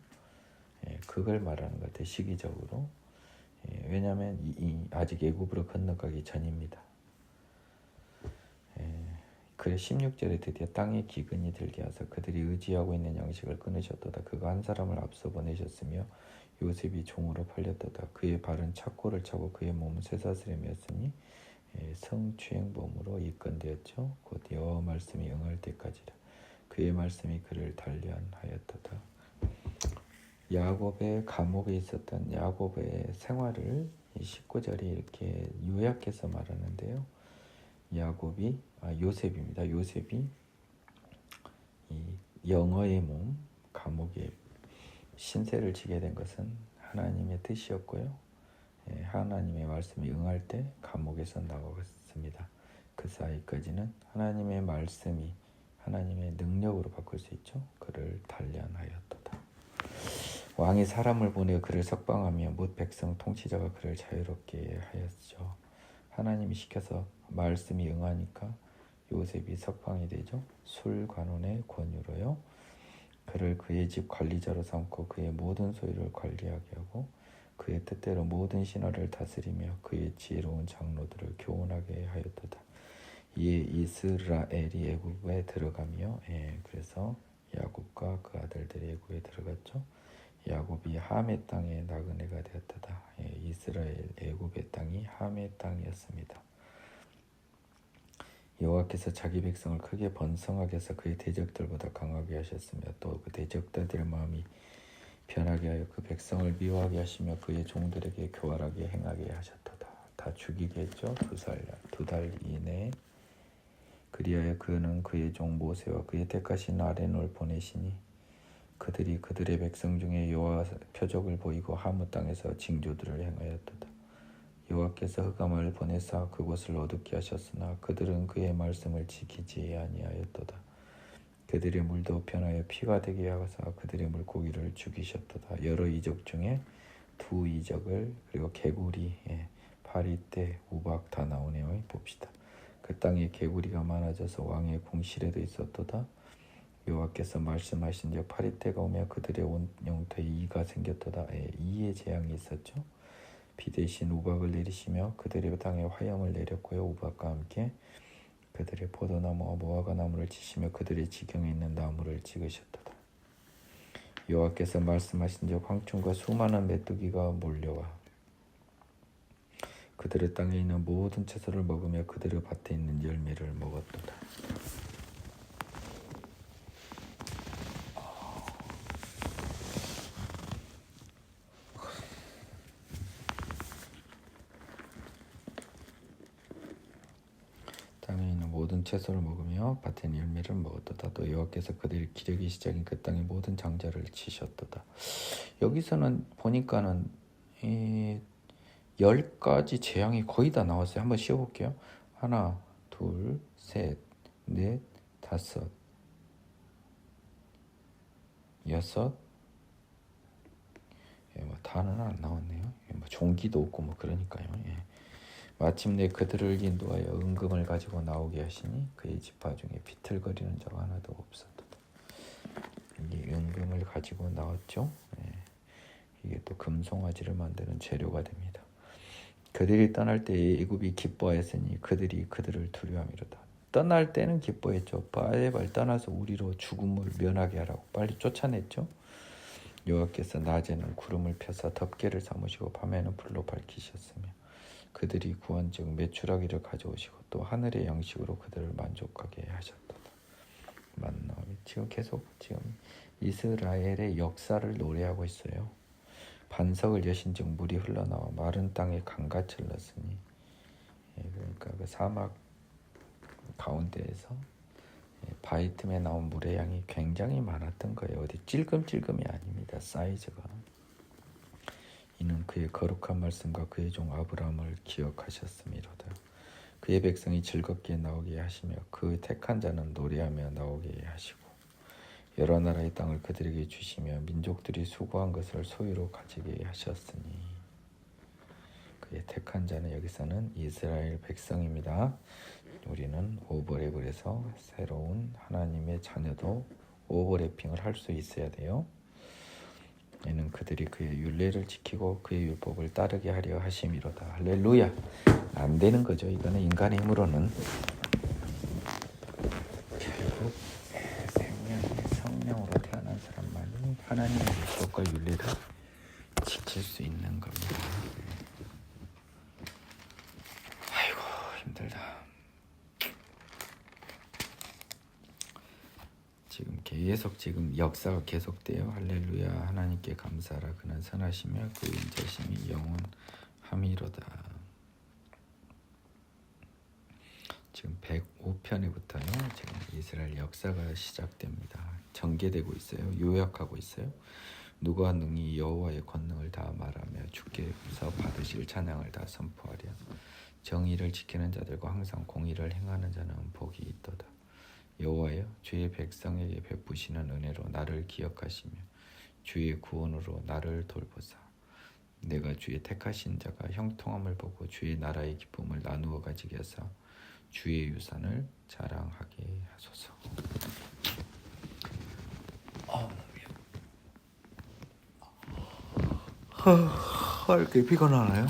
그걸 말하는 것 같아요. 시기적으로. 왜냐하면 아직 애굽으로 건너가기 전입니다. 그래 16절에 드디어 땅에 기근이 들게 하사 그들이 의지하고 있는 양식을 끊으셨도다. 그가 한 사람을 앞서 보내셨으며 요셉이 종으로 팔렸도다. 그의 발은 착고를 차고 그의 몸은 쇠사슬이었으니 성추행범으로 입건되었죠. 곧 여호와 말씀이 응할 때까지라. 그의 말씀이 그를 단련하였도다. 야곱의 감옥에 있었던 야곱의 생활을 19절이 이렇게 요약해서 말하는데요. 요셉입니다. 요셉이 이 영어의 몸 감옥에 신세를 지게 된 것은 하나님의 뜻이었고요. 하나님의 말씀이 응할 때 감옥에서 나왔습니다. 그 사이까지는 하나님의 말씀이 하나님의 능력으로 바꿀 수 있죠. 그를 단련하였도다. 왕이 사람을 보내 그를 석방하며 뭇 백성 통치자가 그를 자유롭게 하였죠. 하나님이 시켜서 말씀이 응하니까 요셉이 석방이 되죠. 술관원의 권유로요. 그를 그의 집 관리자로 삼고 그의 모든 소유를 관리하게 하고 그의 뜻대로 모든 신하를 다스리며 그의 지혜로운 장로들을 교훈하게 하였도다. 이에 이스라엘이 애굽에 들어가며 그래서 야곱과 그 아들들이 애굽에 들어갔죠. 야곱이 함의 땅에 나그네가 되었다. 이스라엘 애굽의 땅이 함의 땅이었습니다. 여호와께서 자기 백성을 크게 번성하게 해서 그의 대적들보다 강하게 하셨으며 또 그 대적들의 마음이 변하게 하여 그 백성을 미워하게 하시며 그의 종들에게 교활하게 행하게 하셨도다. 다 죽이게 했죠. 2달 이내에. 그리하여 그는 그의 종 모세와 그의 택하신 아론을 보내시니 그들이 그들의 백성 중에 여호와 표적을 보이고 하무 땅에서 징조들을 행하였도다. 여호와께서 흑암을 보내사 그곳을 어둡게 하셨으나 그들은 그의 말씀을 지키지 아니하였도다. 그들의 물도 변하여 피가 되게 하사 그들의 물고기를 죽이셨도다. 여러 이적 중에 두 이적을 그리고 개구리, 파리떼, 우박 다 나오네요. 봅시다. 그 땅에 개구리가 많아져서 왕의 궁실에도 있었도다. 여호와께서 말씀하신즉 파리떼가 오며 그들의 온 영토에 이가 생겼도다. 이의 재앙이 있었죠. 비 대신 우박을 내리시며 그들의 땅에 화염을 내렸고요. 우박과 함께 그들의 포도나무와 무화과 나무를 치시며 그들의 지경에 있는 나무를 찍으셨도다. 여호와께서 말씀하신즉 황충과 수많은 메뚜기가 몰려와 그들의 땅에 있는 모든 채소를 먹으며 그들의 밭에 있는 열매를 먹었도다. 땅에 있는 모든 채소를 먹으며 밭에 있는 열매를 먹었도다. 또 여호와께서 그들의 기력이 시작인 그 땅의 모든 장자를 치셨도다. 여기서는 보니까는 10가지 재앙이 거의 다 나왔어요. 한번 씌워볼게요. 하나, 둘, 셋, 넷, 다섯, 여섯. 다는 안 나왔네요. 종기도 없고 그러니까요. 마침내 그들을 인도하여 은금을 가지고 나오게 하시니 그의 지파 중에 비틀거리는 자가 하나도 없었다. 이 은금을 가지고 나왔죠. 이게 또 금송아지를 만드는 재료가 됩니다. 그들이 떠날 때에 애굽이 기뻐하였으니 그들이 그들을 두려워하미로다. 떠날 때는 기뻐했죠. 빨리 떠나서 우리로 죽음을 면하게 하라고 빨리 쫓아냈죠. 여호와께서 낮에는 구름을 펴사 덮개를 삼으시고 밤에는 불로 밝히셨으며 그들이 구원즉 메추라기를 가져오시고 또 하늘의 양식으로 그들을 만족하게 하셨도다. 지금 계속 이스라엘의 역사를 노래하고 있어요. 반석을 여신즉 물이 흘러나와 마른 땅에 강같이 흘렀으니 그러니까 그 사막 가운데에서 바위 틈에 나온 물의 양이 굉장히 많았던 거예요. 어디 찔끔찔끔이 아닙니다. 사이즈가. 이는 그의 거룩한 말씀과 그의 종 아브라함을 기억하셨음이로다. 그의 백성이 즐겁게 나오게 하시며 그 택한 자는 노래하며 나오게 하시고 여러 나라의 땅을 그들에게 주시며 민족들이 수고한 것을 소유로 가지게 하셨으니 그의 택한 자는 여기서는 이스라엘 백성입니다. 우리는 오버랩을 해서 새로운 하나님의 자녀도 오버래핑을 할 수 있어야 돼요. 이는 그들이 그의 율례를 지키고 그의 율법을 따르게 하려 하심이로다. 할렐루야. 안 되는 거죠. 이거는 인간의 힘으로는 결국 성령으로 태어난 사람만이 하나님의 율법과 율례를 지킬 수 있는 겁니다. 아이고 힘들다. 지금 계속 지금 역사가 계속돼요. 할렐루야. 하나님께 감사하라. 그는 선하시며 그 인자심이 영원함이로다. 지금 105편에부터요. 지금 이스라엘 역사가 시작됩니다. 전개되고 있어요. 요약하고 있어요. 누가 능히 여호와의 권능을 다 말하며 주께서 받으실 찬양을 다 선포하랴. 정의를 지키는 자들과 항상 공의를 행하는 자는 복이 있도다. 여호와여, 주의 백성에게 베푸시는 은혜로 나를 기억하시며 주의 구원으로 나를 돌보사. 내가 주의 택하신 자가 형통함을 보고 주의 나라의 기쁨을 나누어 가지게 하사 주의 유산을 자랑하게 하소서. 이렇게 피곤하나요?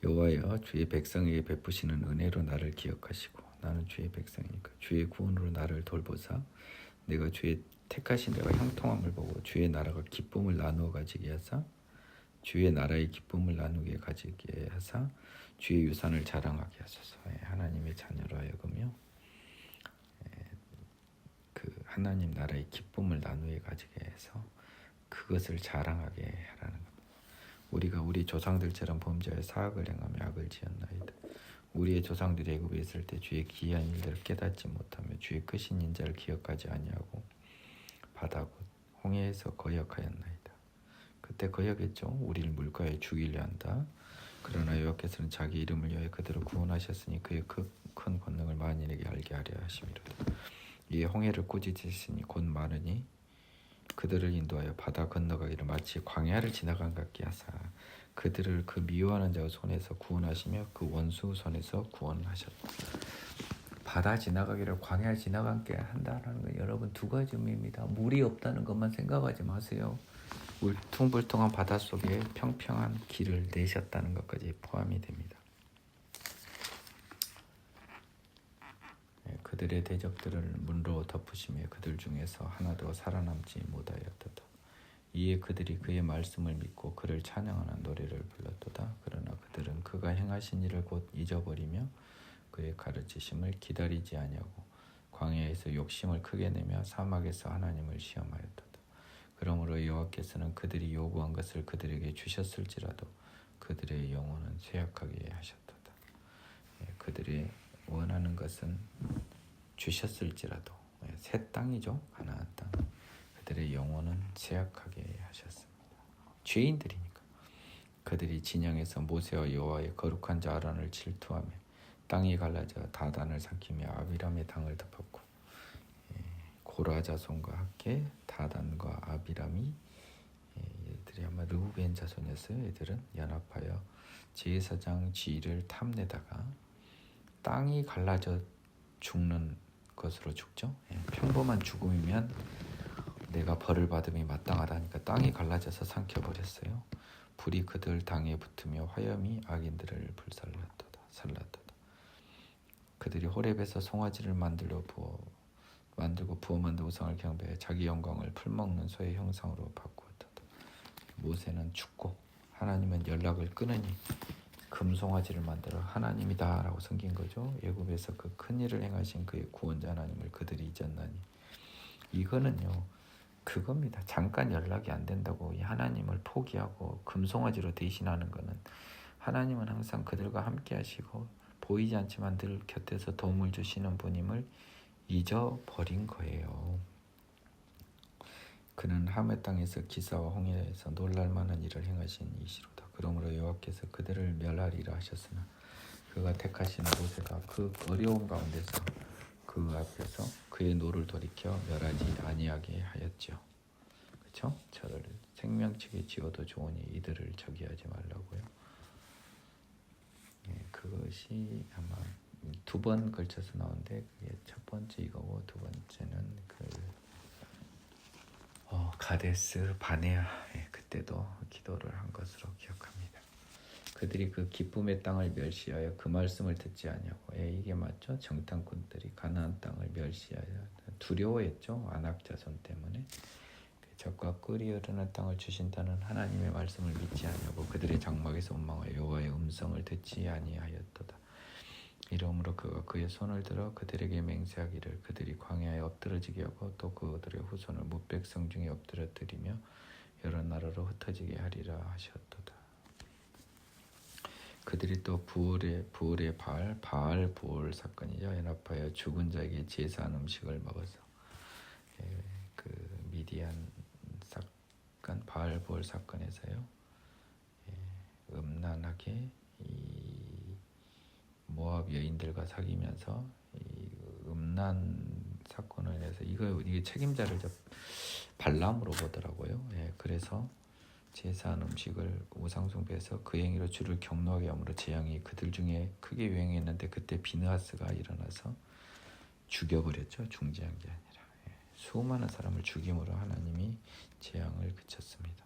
여호와여, 주의 백성에게 베푸시는 은혜로 나를 기억하시고 나는 주의 백성이니까 주의 구원으로 나를 돌보사. 내가 주의 택하신 자가 형통함을 보고 주의 나라가 기쁨을 나누어 가지게 하사 주의 나라의 기쁨을 나누게 가지게 하사 주의 유산을 자랑하게 하소서. 하나님의 자녀로 하여금요, 그 하나님 나라의 기쁨을 나누게 가지게 해서 그것을 자랑하게 하라는 겁니다. 우리가 우리 조상들처럼 범죄하여 사악을 행하며 악을 지었나이다. 우리의 조상들이 애굽에 있을 때 주의 기이한 일들을 깨닫지 못하며 주의 크신 인자를 기억하지 아니하고 바다 곧 홍해에서 거역하였나이다. 그때 거역했죠. 우리를 물가에 죽이려 한다. 그러나 여호와께서는 자기 이름을 위하여 그들을 구원하셨으니 그의 큰 권능을 만인에게 알게 하려 하심이로다. 이에 홍해를 꾸짖으시니 곧 많으니 그들을 인도하여 바다 건너가기를 마치 광야를 지나간 같게 하사 그들을 그 미워하는 자의 손에서 구원하시며 그 원수 손에서 구원하셨다. 바다 지나가기를 광야 지나가게 한다는 건 여러분 두 가지 의미입니다. 물이 없다는 것만 생각하지 마세요. 울퉁불퉁한 바닷속에 평평한 길을 내셨다는 것까지 포함이 됩니다. 그들의 대적들을 문으로 덮으시며 그들 중에서 하나도 살아남지 못하였도다. 이에 그들이 그의 말씀을 믿고 그를 찬양하는 노래를 불렀도다. 그러나 그들은 그가 행하신 일을 곧 잊어버리며 그의 가르치심을 기다리지 아니하고 광야에서 욕심을 크게 내며 사막에서 하나님을 시험하였도다. 그러므로 여호와께서는 그들이 요구한 것을 그들에게 주셨을지라도 그들의 영혼은 쇠약하게 하셨도다. 그들이 원하는 것은 주셨을지라도 새 땅이죠. 가나안 땅. 그들의 영혼은 쇠약하게 하셨습니다. 죄인들이니까. 그들이 진영에서 모세와 여호와의 거룩한 자 아론을 질투하며 땅이 갈라져 다단을 삼키며 아비람의 땅을 덮었고 고라 자손과 함께 다단과 아비람이 얘들이 아마 르우벤 자손이었어요. 얘들은 연합하여 제사장 지위를 탐내다가 땅이 갈라져 죽는 것으로 죽죠. 평범한 죽음이면 내가 벌을 받음이 마땅하다니까 땅이 갈라져서 삼켜버렸어요. 불이 그들 당에 붙으며 화염이 악인들을 불살랐도다. 그들이 호렙에서 송아지를 만들고 부어 만든 우상을 경배해 자기 영광을 풀먹는 소의 형상으로 바꾸었다. 모세는 죽고 하나님은 연락을 끊으니 금송아지를 만들어 하나님이다라고 섬긴 거죠. 애굽에서 그 큰 일을 행하신 그의 구원자 하나님을 그들이 잊었나니 이거는요 그겁니다. 잠깐 연락이 안 된다고 이 하나님을 포기하고 금송아지로 대신하는 거는 하나님은 항상 그들과 함께 하시고 보이지 않지만 늘 곁에서 도움을 주시는 분임을 잊어버린 거예요. 그는 하메 땅에서 기사와 홍해에서 놀랄만한 일을 행하신 이시로다. 그러므로 여호와께서 그들을 멸하리라 하셨으나 그가 택하신 모세가 그 어려운 가운데서 그 앞에서 그의 노를 돌이켜 멸하지 아니하게 하였죠. 그렇죠? 저를 생명책에 지어도 좋으니 이들을 저기하지 말라고요. 그것이 아마 두 번 걸쳐서 나오는데 그게 첫 번째 이거고 두 번째는 가데스 바네아 그때도 기도를 한 것으로 기억합니다. 그들이 그 기쁨의 땅을 멸시하여 그 말씀을 듣지 아니하고 이게 맞죠? 정탐꾼들이 가나안 땅을 멸시하여 두려워했죠. 아낙 자손 때문에 적과 꿀이 흐르는 땅을 주신다는 하나님의 말씀을 믿지 아니하고 그들의 장막에서 원망하여 여호와의 음성을 듣지 아니하였도다. 이러므로 그가 그의 손을 들어 그들에게 맹세하기를 그들이 광야에 엎드러지게 하고 또 그들의 후손을 무백성 중에 엎드러뜨리며 여러 나라로 흩어지게 하리라 하셨도다. 그들이 또 부올의 바알 부올 사건이죠. 연합하여 죽은 자에게 제사한 음식을 먹어서 그 미디안 사건 바알 부올 사건에서요. 음란하게 이 모압 여인들과 사귀면서 이 음란 사건을 인해서 이게 책임자를 발람으로 보더라고요. 그래서 제사한 음식을 우상숭배해서 그 행위로 주를 경노하게 함으로 재앙이 그들 중에 크게 유행했는데 그때 비느하스가 일어나서 죽여버렸죠. 중지한 게 아니라 수많은 사람을 죽임으로 하나님이 재앙을 그쳤습니다.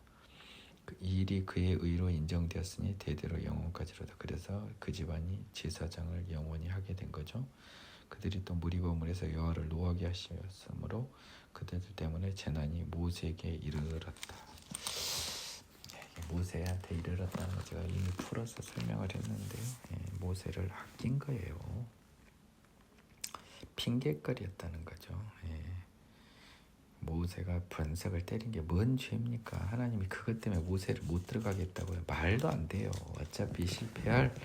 이 일이 그의 의로 인정되었으니 대대로 영원까지로다. 그래서 그 집안이 제사장을 영원히 하게 된 거죠. 그들이 또 무리범물에서 여호와를 노하게 하셨으므로 그들 때문에 재난이 모세에게 이르렀다. 모세한테 이르렀다는 거 제가 이미 풀어서 설명을 했는데요. 모세를 아낀 거예요. 핑계거리였다는 거죠. 모세가 번석을 때린 게 뭔 죄입니까? 하나님이 그것 때문에 모세를 못 들어가겠다고요. 말도 안 돼요. 어차피 실패할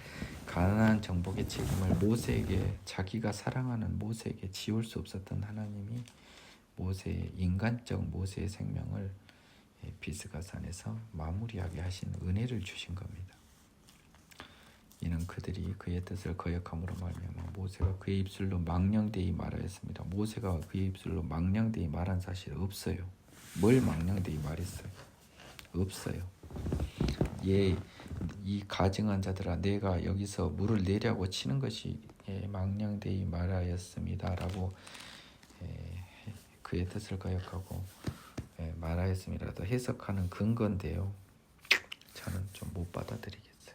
가나안 정복의 책임을 모세에게, 자기가 사랑하는 모세에게 지울 수 없었던 하나님이 인간적 모세의 생명을 비스가산에서 마무리하게 하신 은혜를 주신 겁니다. 이는 그들이 그의 뜻을 거역함으로 말미암아 모세가 그의 입술로 망령되이 말하였습니다. 모세가 그의 입술로 망령되이 말한 사실 없어요. 뭘 망령되이 말했어요? 없어요. 이 가증한 자들아, 내가 여기서 물을 내려고 치는 것이 망령되이 말하였습니다라고 그의 뜻을 거역하고 말하였습니다라도 해석하는 근거인데요. 저는 좀 못 받아들이겠어요.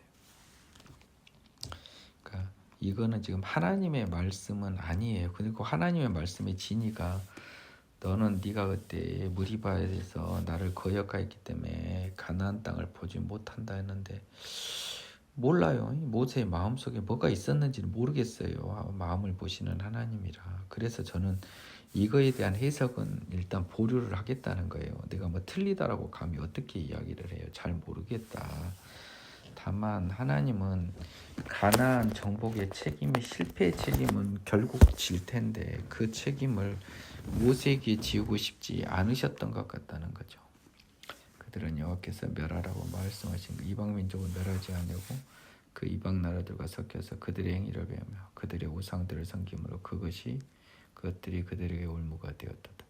그러니까 이거는 지금 하나님의 말씀은 아니에요. 그리고 하나님의 말씀의 진의가 너는 네가 그때 무리바에서 나를 거역하였기 때문에 가나안 땅을 보지 못한다 했는데 몰라요. 모세의 마음속에 뭐가 있었는지는 모르겠어요. 마음을 보시는 하나님이라. 그래서 저는 이거에 대한 해석은 일단 보류를 하겠다는 거예요. 내가 뭐 틀리다라고 감히 어떻게 이야기를 해요. 잘 모르겠다. 다만 하나님은 가나안 정복의 책임이, 실패의 책임은 결국 질 텐데 그 책임을 모세에게 지우고 싶지 않으셨던 것 같다는 거죠. 그들은 여호와께서 멸하라고 말씀하신 그 이방 민족을 멸하지 않으려고 그 이방 나라들과 섞여서 그들의 행위를 배우며 그들의 우상들을 섬김으로 그것들이 그들에게 올무가 되었도다.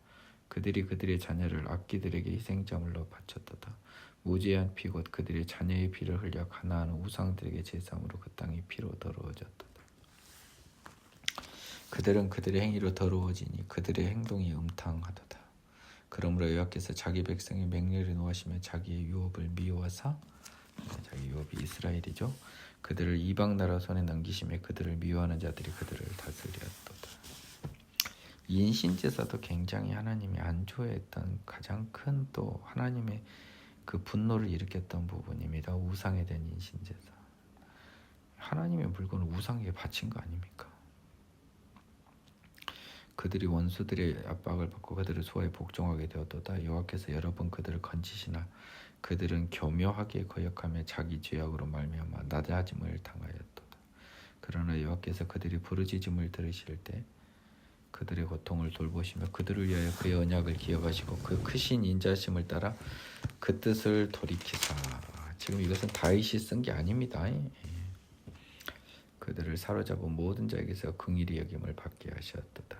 그들이 그들의 자녀를 악기들에게 희생제물로 바쳤도다. 무죄한 피 곧 그들의 자녀의 피를 흘려 가나안 우상들에게 제사함으로 그 땅이 피로 더러워졌도다. 그들은 그들의 행위로 더러워지니 그들의 행동이 음탕하도다. 그러므로 여호와께서 자기 백성의 맹렬히 노하시며 자기의 유업을 미워하사, 자기 유업이 이스라엘이죠. 그들을 이방 나라 손에 넘기시며 그들을 미워하는 자들이 그들을 다스렸도다. 인신제사도 굉장히 하나님이 안 좋아했던 가장 큰 또 하나님의 그 분노를 일으켰던 부분입니다. 우상에 대한 인신제사. 하나님의 물건을 우상에게 바친 거 아닙니까? 그들이 원수들의 압박을 받고 그들을 소화에 복종하게 되었도다. 여호와께서 여러 번 그들을 건지시나 그들은 교묘하게 거역하며 자기 죄악으로 말미암아 낮아짐을 당하였도다. 그러나 여호와께서 그들이 부르짖음을 들으실 때 그들의 고통을 돌보시며 그들을 위하여 그의 언약을 기억하시고 그 크신 인자심을 따라 그 뜻을 돌이키사. 지금 이것은 다윗이 쓴 게 아닙니다. 그들을 사로잡은 모든 자에게서 긍휼히 여김을 받게 하셨도다.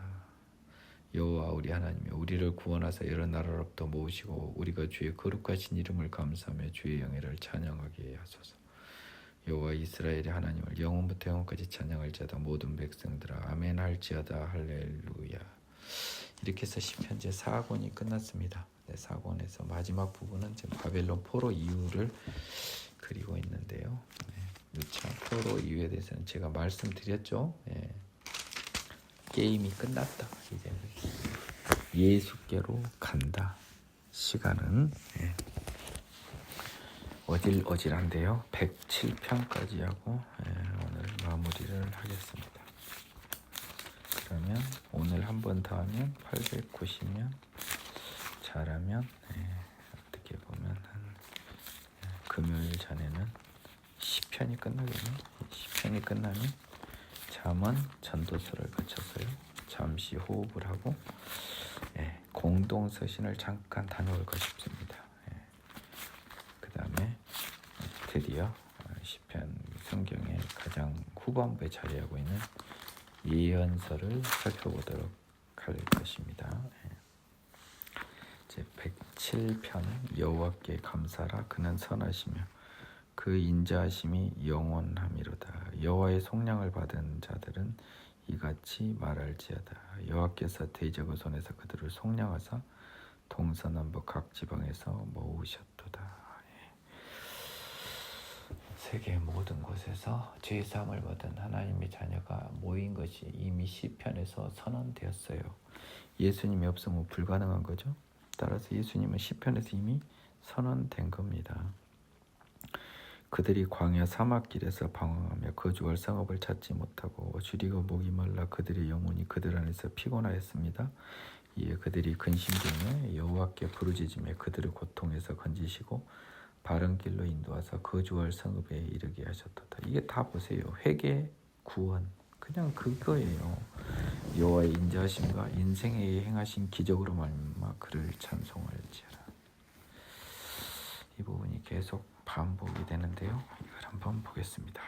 여호와 우리 하나님이 우리를 구원하사 여러 나라로부터 모으시고 우리가 주의 거룩하신 이름을 감사하며 주의 영예를 찬양하게 하소서. 여호와 이스라엘의 하나님을 영원부터 영원까지 찬양할지어다. 모든 백성들아 아멘 할지어다. 할렐루야. 이렇게 해서 시편 제4권이 끝났습니다. 4권에서 마지막 부분은 지금 바벨론 포로 이후를 그리고 있는데요. 누차 포로 이후에 대해서는 제가 말씀드렸죠. 게임이 끝났다. 이제 예수께로 간다. 시간은 어질어질한데요. 107편까지 하고 오늘 마무리를 하겠습니다. 그러면 오늘 한 번 더 하면 890면 잘하면 어떻게 보면 한 금요일 전에는 10편이 끝나겠네. 10편이 끝나면 잠언 전도서를 거쳐서요. 잠시 호흡을 하고 공동서신을 잠깐 다녀올까 싶습니다. 그 다음에 드디어 시편 성경의 가장 후반부에 자리하고 있는 예언서를 살펴보도록 할 것입니다. 이제 107편 여호와께 감사라 그는 선하시며 그 인자하심이 영원함이로다. 여호와의 속량을 받은 자들은 이같이 말할지어다. 여호와께서 대적의 손에서 그들을 속량하사 동서남북 각 지방에서 모으셨도다. 세계 모든 곳에서 죄사함을 받은 하나님의 자녀가 모인 것이 이미 시편에서 선언되었어요. 예수님이 없으면 불가능한 거죠. 따라서 예수님은 시편에서 이미 선언된 겁니다. 그들이 광야 사막길에서 방황하며 거주할 성읍을 찾지 못하고 주리고 목이 말라 그들의 영혼이 그들 안에서 피곤하였습니다. 이에 그들이 근심 중에 여호와께 부르짖으며 그들을 고통에서 건지시고 바른 길로 인도하사 거주할 성읍에 이르게 하셨도다. 이게 다 보세요. 회개, 구원, 그냥 그거예요. 여호와의 인자하심과 인생에 행하신 기적으로 말미암아 그를 찬송할지어라. 이 부분이 계속 반복이 되는데요. 이걸 한번 보겠습니다.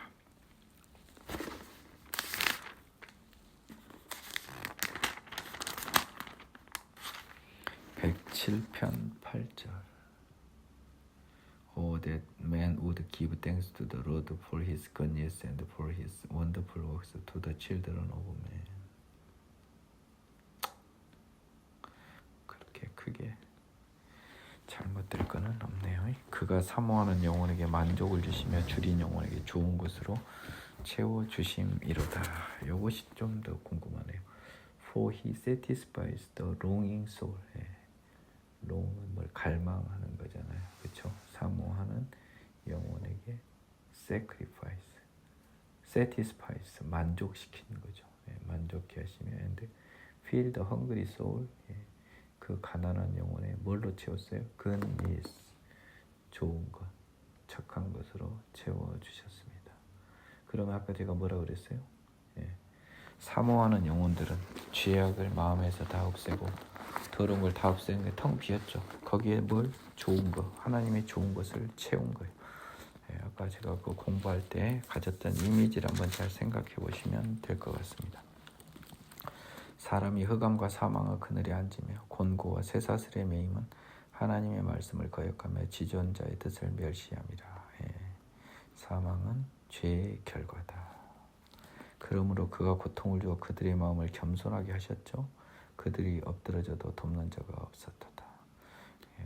(107편) 8절 Oh, that man would give thanks to the Lord for his goodness and for his wonderful works to the children of men. 그렇게 크게 잘못될 거는 없네요. 그가 사모하는 영혼에게 만족을 주시며 줄인 영혼에게 좋은 것으로 채워주심이로다. 이것이 좀 더 궁금하네요. For he satisfies the longing soul. long은 뭘 갈망하는 거잖아요. 그렇죠? 사모하는 영혼에게 satisfies, 만족시키는 거죠. 만족케 하시며 and fill the hungry soul. 그 가난한 영혼에 뭘로 채웠어요? goodness, 좋은 것, 착한 것으로 채워주셨습니다. 그러면 아까 제가 뭐라 그랬어요? 사모하는 영혼들은 죄악을 마음에서 다 없애고 더러운 걸 다 없애는 게 텅 비었죠. 거기에 뭘? 좋은 것, 하나님의 좋은 것을 채운 거예요. 아까 제가 그 공부할 때 가졌던 이미지를 한번 잘 생각해 보시면 될 것 같습니다. 사람이 흑암과 사망의 그늘에 앉으며 곤고와 쇠사슬에 매임은 하나님의 말씀을 거역하며 지존자의 뜻을 멸시함이라. 사망은 죄의 결과다. 그러므로 그가 고통을 주어 그들의 마음을 겸손하게 하셨죠. 그들이 엎드러져도 돕는 자가 없었도다.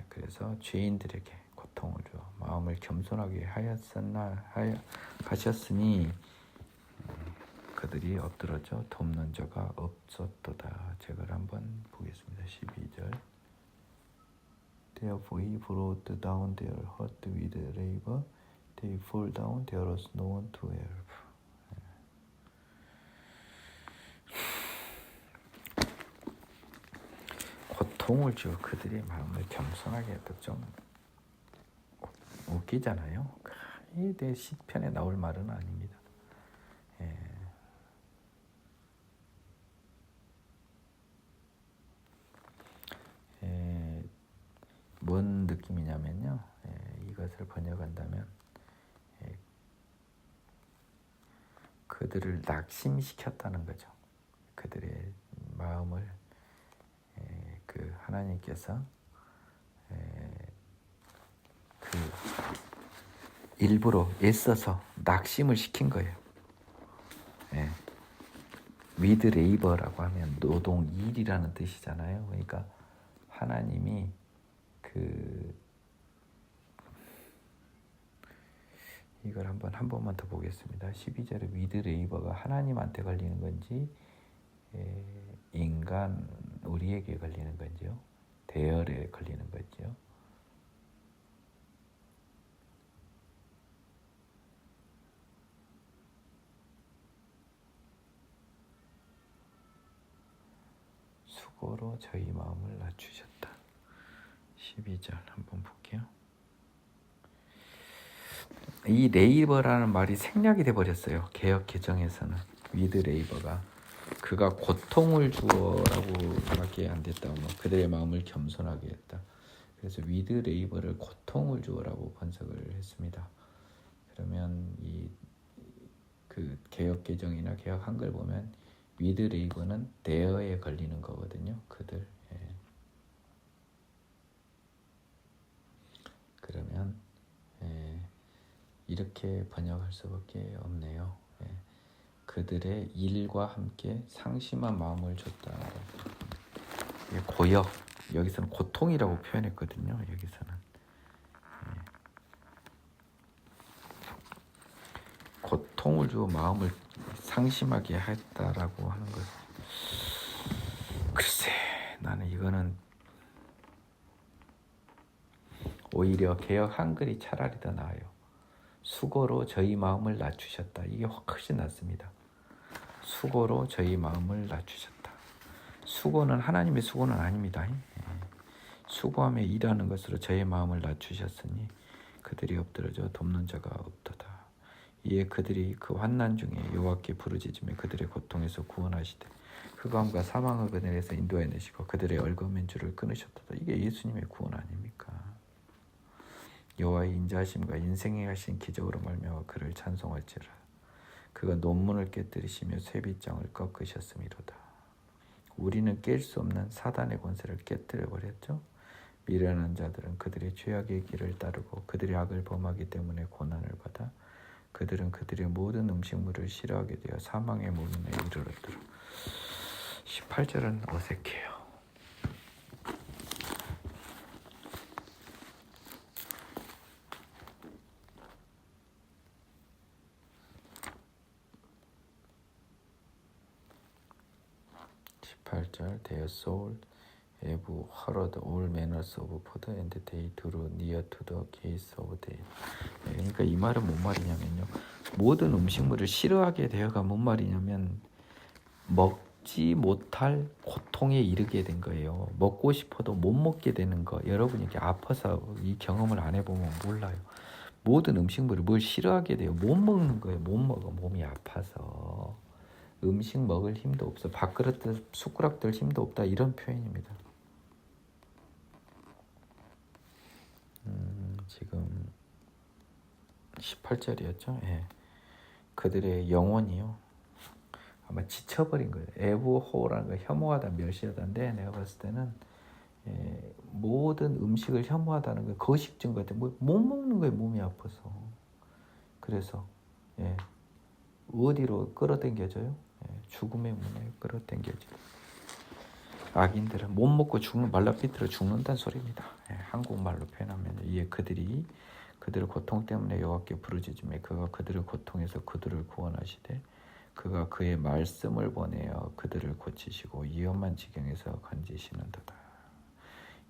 그래서 죄인들에게 고통을 주어 마음을 겸손하게 하셨으니 그들이 엎드러져 돕는 자가 없었도다. 제가 한번 보겠습니다. 12절 Therefore he brought down their heart with labor. They fall down, there was no one to help. 고통을 주어 그들의 마음을 겸손하게 했다. 좀 웃기잖아요. 내 시편에 나올 말은 아닙니다. 뭔 느낌이냐면요. 이것을 번역한다면 그들을 낙심시켰다는 거죠. 그들의 마음을 그 하나님께서 그 일부러 애써서 낙심을 시킨 거예요. with labor라고 하면 노동 일이라는 뜻이잖아요. 그러니까 하나님이 이걸 한 번만 더 보겠습니다. 12절에 with labor가 하나님한테 걸리는 건지 인간 우리에게 걸리는 건지요? 대열에 걸리는 건지요? 수고로 저희 마음을 낮추셨다. 12절 한번 볼게요. 이 레이버라는 말이 생략이 돼버렸어요. 개역 개정에서는 위드 레이버가 그가 고통을 주어라고밖에 안 됐다. 그들의 마음을 겸손하게 했다. 그래서 위드 레이버를 고통을 주어라고 번역을 했습니다. 그러면 이 그 개역 개정이나 개역 한글 보면 위드 레이버는 대어에 걸리는 거거든요. 그들. 예. 그러면 이렇게 번역할 수밖에 없네요. 예. 그들의 일과 함께 상심한 마음을 줬다. 고역 여기서는 고통이라고 표현했거든요. 여기서는 고통을 주어 마음을 상심하게 했다라고 하는 것. 글쎄, 나는 이거는 오히려 개역 한글이 차라리 더 나아요. 수고로 저희 마음을 낮추셨다. 이게 훨씬 낫습니다. 수고로 저희 마음을 낮추셨다. 수고는 하나님의 수고는 아닙니다. 수고하며 일하는 것으로 저의 마음을 낮추셨으니 그들이 엎드러져 돕는 자가 없도다. 이에 그들이 그 환난 중에 여호와께 부르짖으며 그들의 고통에서 구원하시되 흑암과 사망의 그늘에서 인도해내시고 그들의 얽어맨 줄을 끊으셨도다. 이게 예수님의 구원 아닙니까? 여호와의 인자하심과 인생에 하신 기적으로 말미암아 그를 찬송할지라. 그가 논문을 깨뜨리시며 쇠빗장을 꺾으셨음이로다. 우리는 깰 수 없는 사단의 권세를 깨뜨려 버렸죠. 미련한 자들은 그들의 죄악의 길을 따르고 그들의 악을 범하기 때문에 고난을 받아 그들은 그들의 모든 음식물을 싫어하게 되어 사망의 문에 이르렀더라. 18절은 어색해요. Their soul have heard all manners of food and they drew near to the gates of death. 그러니까 이 말은 뭔 말이냐면요. 모든 음식물을 싫어하게 되어가 뭔 말이냐면 먹지 못할 고통에 이르게 된 거예요. 먹고 싶어도 못 먹게 되는 거. 여러분이 이렇게 아파서 이 경험을 안 해보면 몰라요. 모든 음식물을 뭘 싫어하게 돼요. 못 먹는 거예요. 못 먹어. 몸이 아파서. 음식 먹을 힘도 없어. 밥그릇들, 숟가락들 힘도 없다. 이런 표현입니다. 지금 18절이었죠. 예. 그들의 영혼이요. 아마 지쳐버린 거예요. 에브호라는 거 혐오하다, 멸시하다인데 내가 봤을 때는 모든 음식을 혐오하다는 거 거식증 같아. 못 먹는 거예요. 몸이 아파서. 그래서 어디로 끌어당겨져요? 죽음의 문에 끌어당겨져요. 악인들은 못 먹고 죽는 말라비트로 죽는다는 소리입니다. 한국말로 표현하면 이에 그들이 그들의 고통 때문에 여호와께 부르짖으며 그가 그들의 고통에서 그들을 구원하시되 그가 그의 말씀을 보내어 그들을 고치시고 위험한 지경에서 건지시는도다.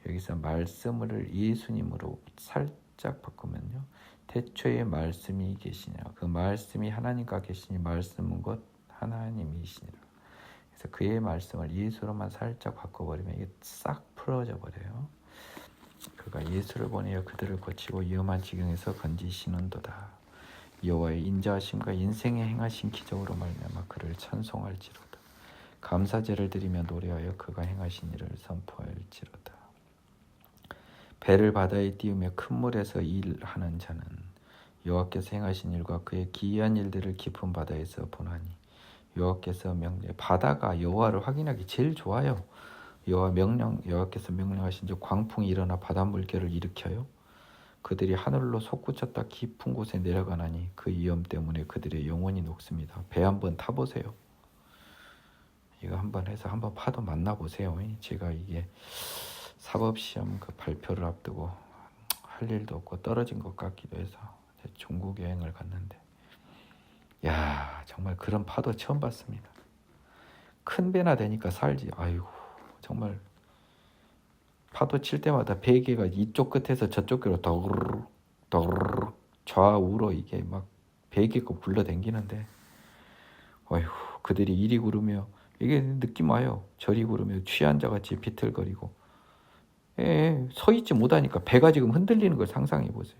여기서 말씀을 예수님으로 살짝 바꾸면요. 태초에 말씀이 계시냐. 그 말씀이 하나님과 계시니 말씀은 곧 하나님이시니라. 그래서 그의 말씀을 예수로만 살짝 바꿔버리면 이게 싹 풀어져 버려요. 그가 예수를 보내어 그들을 고치고 위험한 지경에서 건지시는도다. 여호와의 인자하심과 인생에 행하신 기적으로 말미암아 그를 찬송할지로다. 감사제를 드리며 노래하여 그가 행하신 일을 선포할지로다. 배를 바다에 띄우며 큰 물에서 일하는 자는 여호와께서 행하신 일과 그의 기이한 일들을 깊은 바다에서 보나니 여호와께서 바다가 여호와를 확인하기 제일 좋아요. 여호와께서 명령하신 즉 광풍이 일어나 바다 물결을 일으켜요. 그들이 하늘로 솟구쳤다 깊은 곳에 내려가나니 그 위험 때문에 그들의 영혼이 녹습니다. 배 한번 타보세요. 이거 한번 해서 한번 파도 만나보세요. 제가 이게 사법시험 그 발표를 앞두고 할 일도 없고 떨어진 것 같기도 해서 중국 여행을 갔는데 야 정말 그런 파도 처음 봤습니다. 큰 배나 되니까 살지. 아이고 정말 파도 칠 때마다 베개가 이쪽 끝에서 저쪽 끝으로 더르르 좌우로 이게 막 베개가 굴러댕기는데 어휴 그들이 이리 구르며 이게 느낌 와요. 저리 구르며 취한 자같이 비틀거리고. 서 있지 못하니까 배가 지금 흔들리는 걸 상상해 보세요.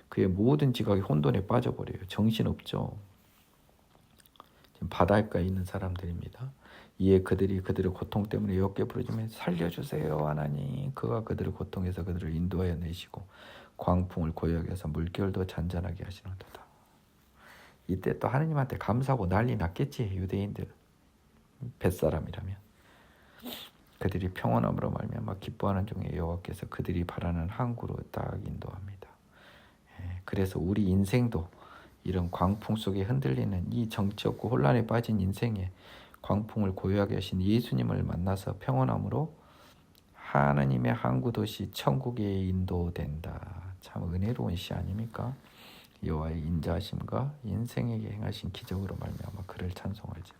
그의 모든 지각이 혼돈에 빠져버려요. 정신없죠. 지금 바닷가에 있는 사람들입니다. 이에 그들이 그들의 고통 때문에 여호와께 부르짖으며 살려주세요 하나님. 그가 그들의 고통에서 그들을 인도하여 내시고 광풍을 고요하게 해서 물결도 잔잔하게 하시는도다. 이때 또 하나님한테 감사하고 난리 났겠지. 유대인들 뱃사람이라면. 그들이 평온함으로 말미암아 기뻐하는 중에 여호와께서 그들이 바라는 항구로 딱 인도합니다. 그래서 우리 인생도 이런 광풍 속에 흔들리는 이 정치 없고 혼란에 빠진 인생에 광풍을 고요하게 하신 예수님을 만나서 평온함으로 하나님의 항구 도시 천국에 인도된다. 참 은혜로운 시 아닙니까? 여호와의 인자하심과 인생에게 행하신 기적으로 말미암아 그를 찬송하죠.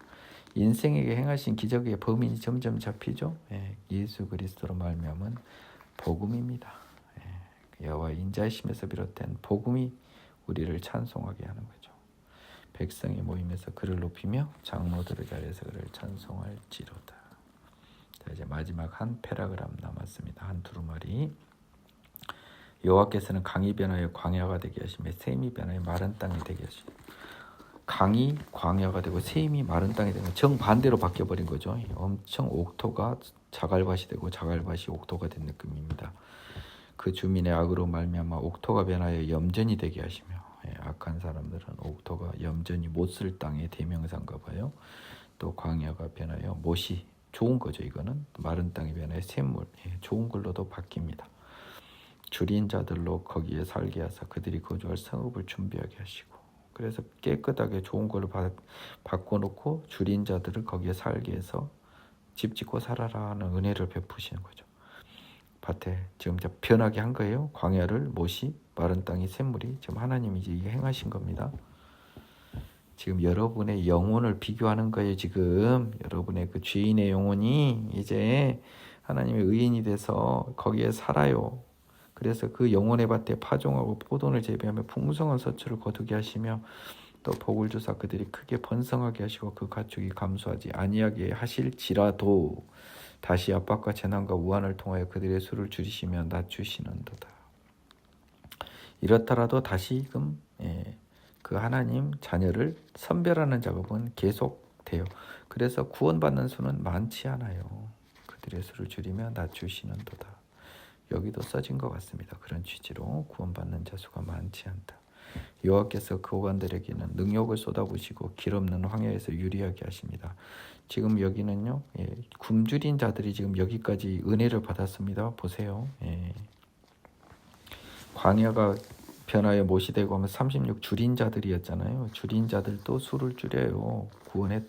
인생에게 행하신 기적의 범인이 점점 잡히죠. 예수 그리스도로 말미암은 복음입니다. 여호와의 인자하심에서 비롯된 복음이 우리를 찬송하게 하는 거죠. 백성이 모임에서 그를 높이며 장로들의 자리에서 그를 찬송할지로다. 자, 이제 마지막 한 패러그램 남았습니다. 한 두루마리. 여호와께서는 강이 변하여 광야가 되게 하시며 샘이 변하여 마른 땅이 되게 하시고. 강이 광야가 되고 샘이 마른 땅이 되면 정반대로 바뀌어버린 거죠. 엄청 옥토가 자갈밭이 되고 자갈밭이 옥토가 된 느낌입니다. 그 주민의 악으로 말미암아 옥토가 변하여 염전이 되게 하시며, 악한 사람들은 옥토가 염전이 못 쓸 땅의 대명사인가 봐요. 또 광야가 변하여 못이 좋은 거죠. 이거는 마른 땅이 변하여 샘물, 좋은 걸로도 바뀝니다. 줄인 자들로 거기에 살게 하사 그들이 거주할 성읍을 준비하게 하시고, 그래서 깨끗하게 좋은 걸로 바꿔놓고 줄인 자들을 거기에 살게 해서 집 짓고 살아라 하는 은혜를 베푸시는 거죠. 밭에 지금 변하게 한 거예요. 광야를 못이, 마른 땅이 샘물이 지금 하나님이 이제 행하신 겁니다. 지금 여러분의 영혼을 비교하는 거예요. 지금 여러분의 그 죄인의 영혼이 이제 하나님의 의인이 돼서 거기에 살아요. 그래서 그 영혼의 밭에 파종하고 포도를 재배하며 풍성한 서초를 거두게 하시며 또 복을 주사 그들이 크게 번성하게 하시고 그 가축이 감소하지 아니하게 하실지라도 다시 압박과 재난과 우환을 통하여 그들의 수를 줄이시며 낮추시는도다. 이렇더라도 다시금 그 하나님 자녀를 선별하는 작업은 계속돼요. 그래서 구원받는 수는 많지 않아요. 그들의 수를 줄이며 낮추시는도다. 여기도 써진 것 같습니다. 그런 취지로 구원받는 자 수가 많지 않다. 여호와께서 그 오간들에게는 능력을 쏟아부으시고 길 없는 황야에서 유리하게 하십니다. 지금 여기는요, 굶주린 자들이 지금 여기까지 은혜를 받았습니다. 보세요. 광야가 변화에 못이 되고 하면 36 줄인 자들이었잖아요. 줄인 자들도 수를 줄여요. 구원에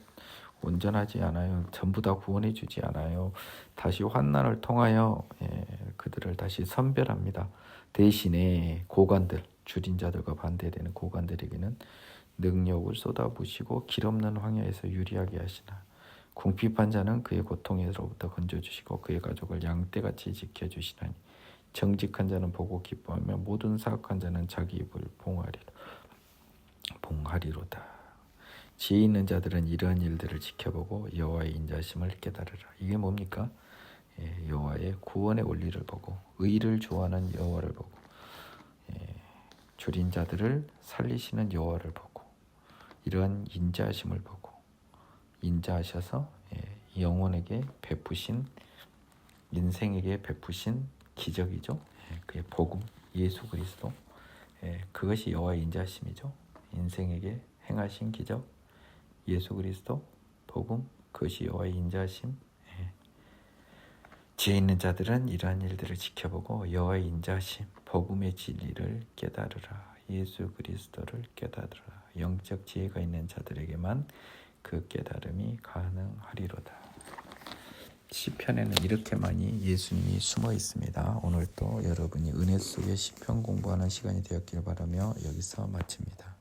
온전하지 않아요. 전부 다 구원해 주지 않아요. 다시 환난을 통하여 그들을 다시 선별합니다. 대신에 고관들, 줄인 자들과 반대되는 고관들에게는 능력을 쏟아부으시고 길 없는 황야에서 유리하게 하시나 궁핍한 자는 그의 고통에서부터 건져주시고 그의 가족을 양떼같이 지켜주시나니 정직한 자는 보고 기뻐하며 모든 사악한 자는 자기 입을 봉하리로다. 지혜 있는 자들은 이러한 일들을 지켜보고 여호와의 인자심을 깨달으라. 이게 뭡니까? 여호와의 구원의 원리를 보고 의를 좋아하는 여호와를 보고 줄인 자들을 살리시는 여호와를 보고 이러한 인자하심을 보고 인자하셔서 영혼에게 베푸신 인생에게 베푸신 기적이죠. 그의 복음 예수 그리스도 그것이 여호와의 인자하심이죠. 인생에게 행하신 기적 예수 그리스도 복음 그것이 여호와의 인자하심. 지혜 있는 자들은 이러한 일들을 지켜보고 여호와의 인자하심 복음의 진리를 깨달으라. 예수 그리스도를 깨달으라. 영적 지혜가 있는 자들에게만 그 깨달음이 가능하리로다. 시편에는 이렇게 많이 예수님이 숨어 있습니다. 오늘 또 여러분이 은혜 속의 시편 공부하는 시간이 되었길 바라며 여기서 마칩니다.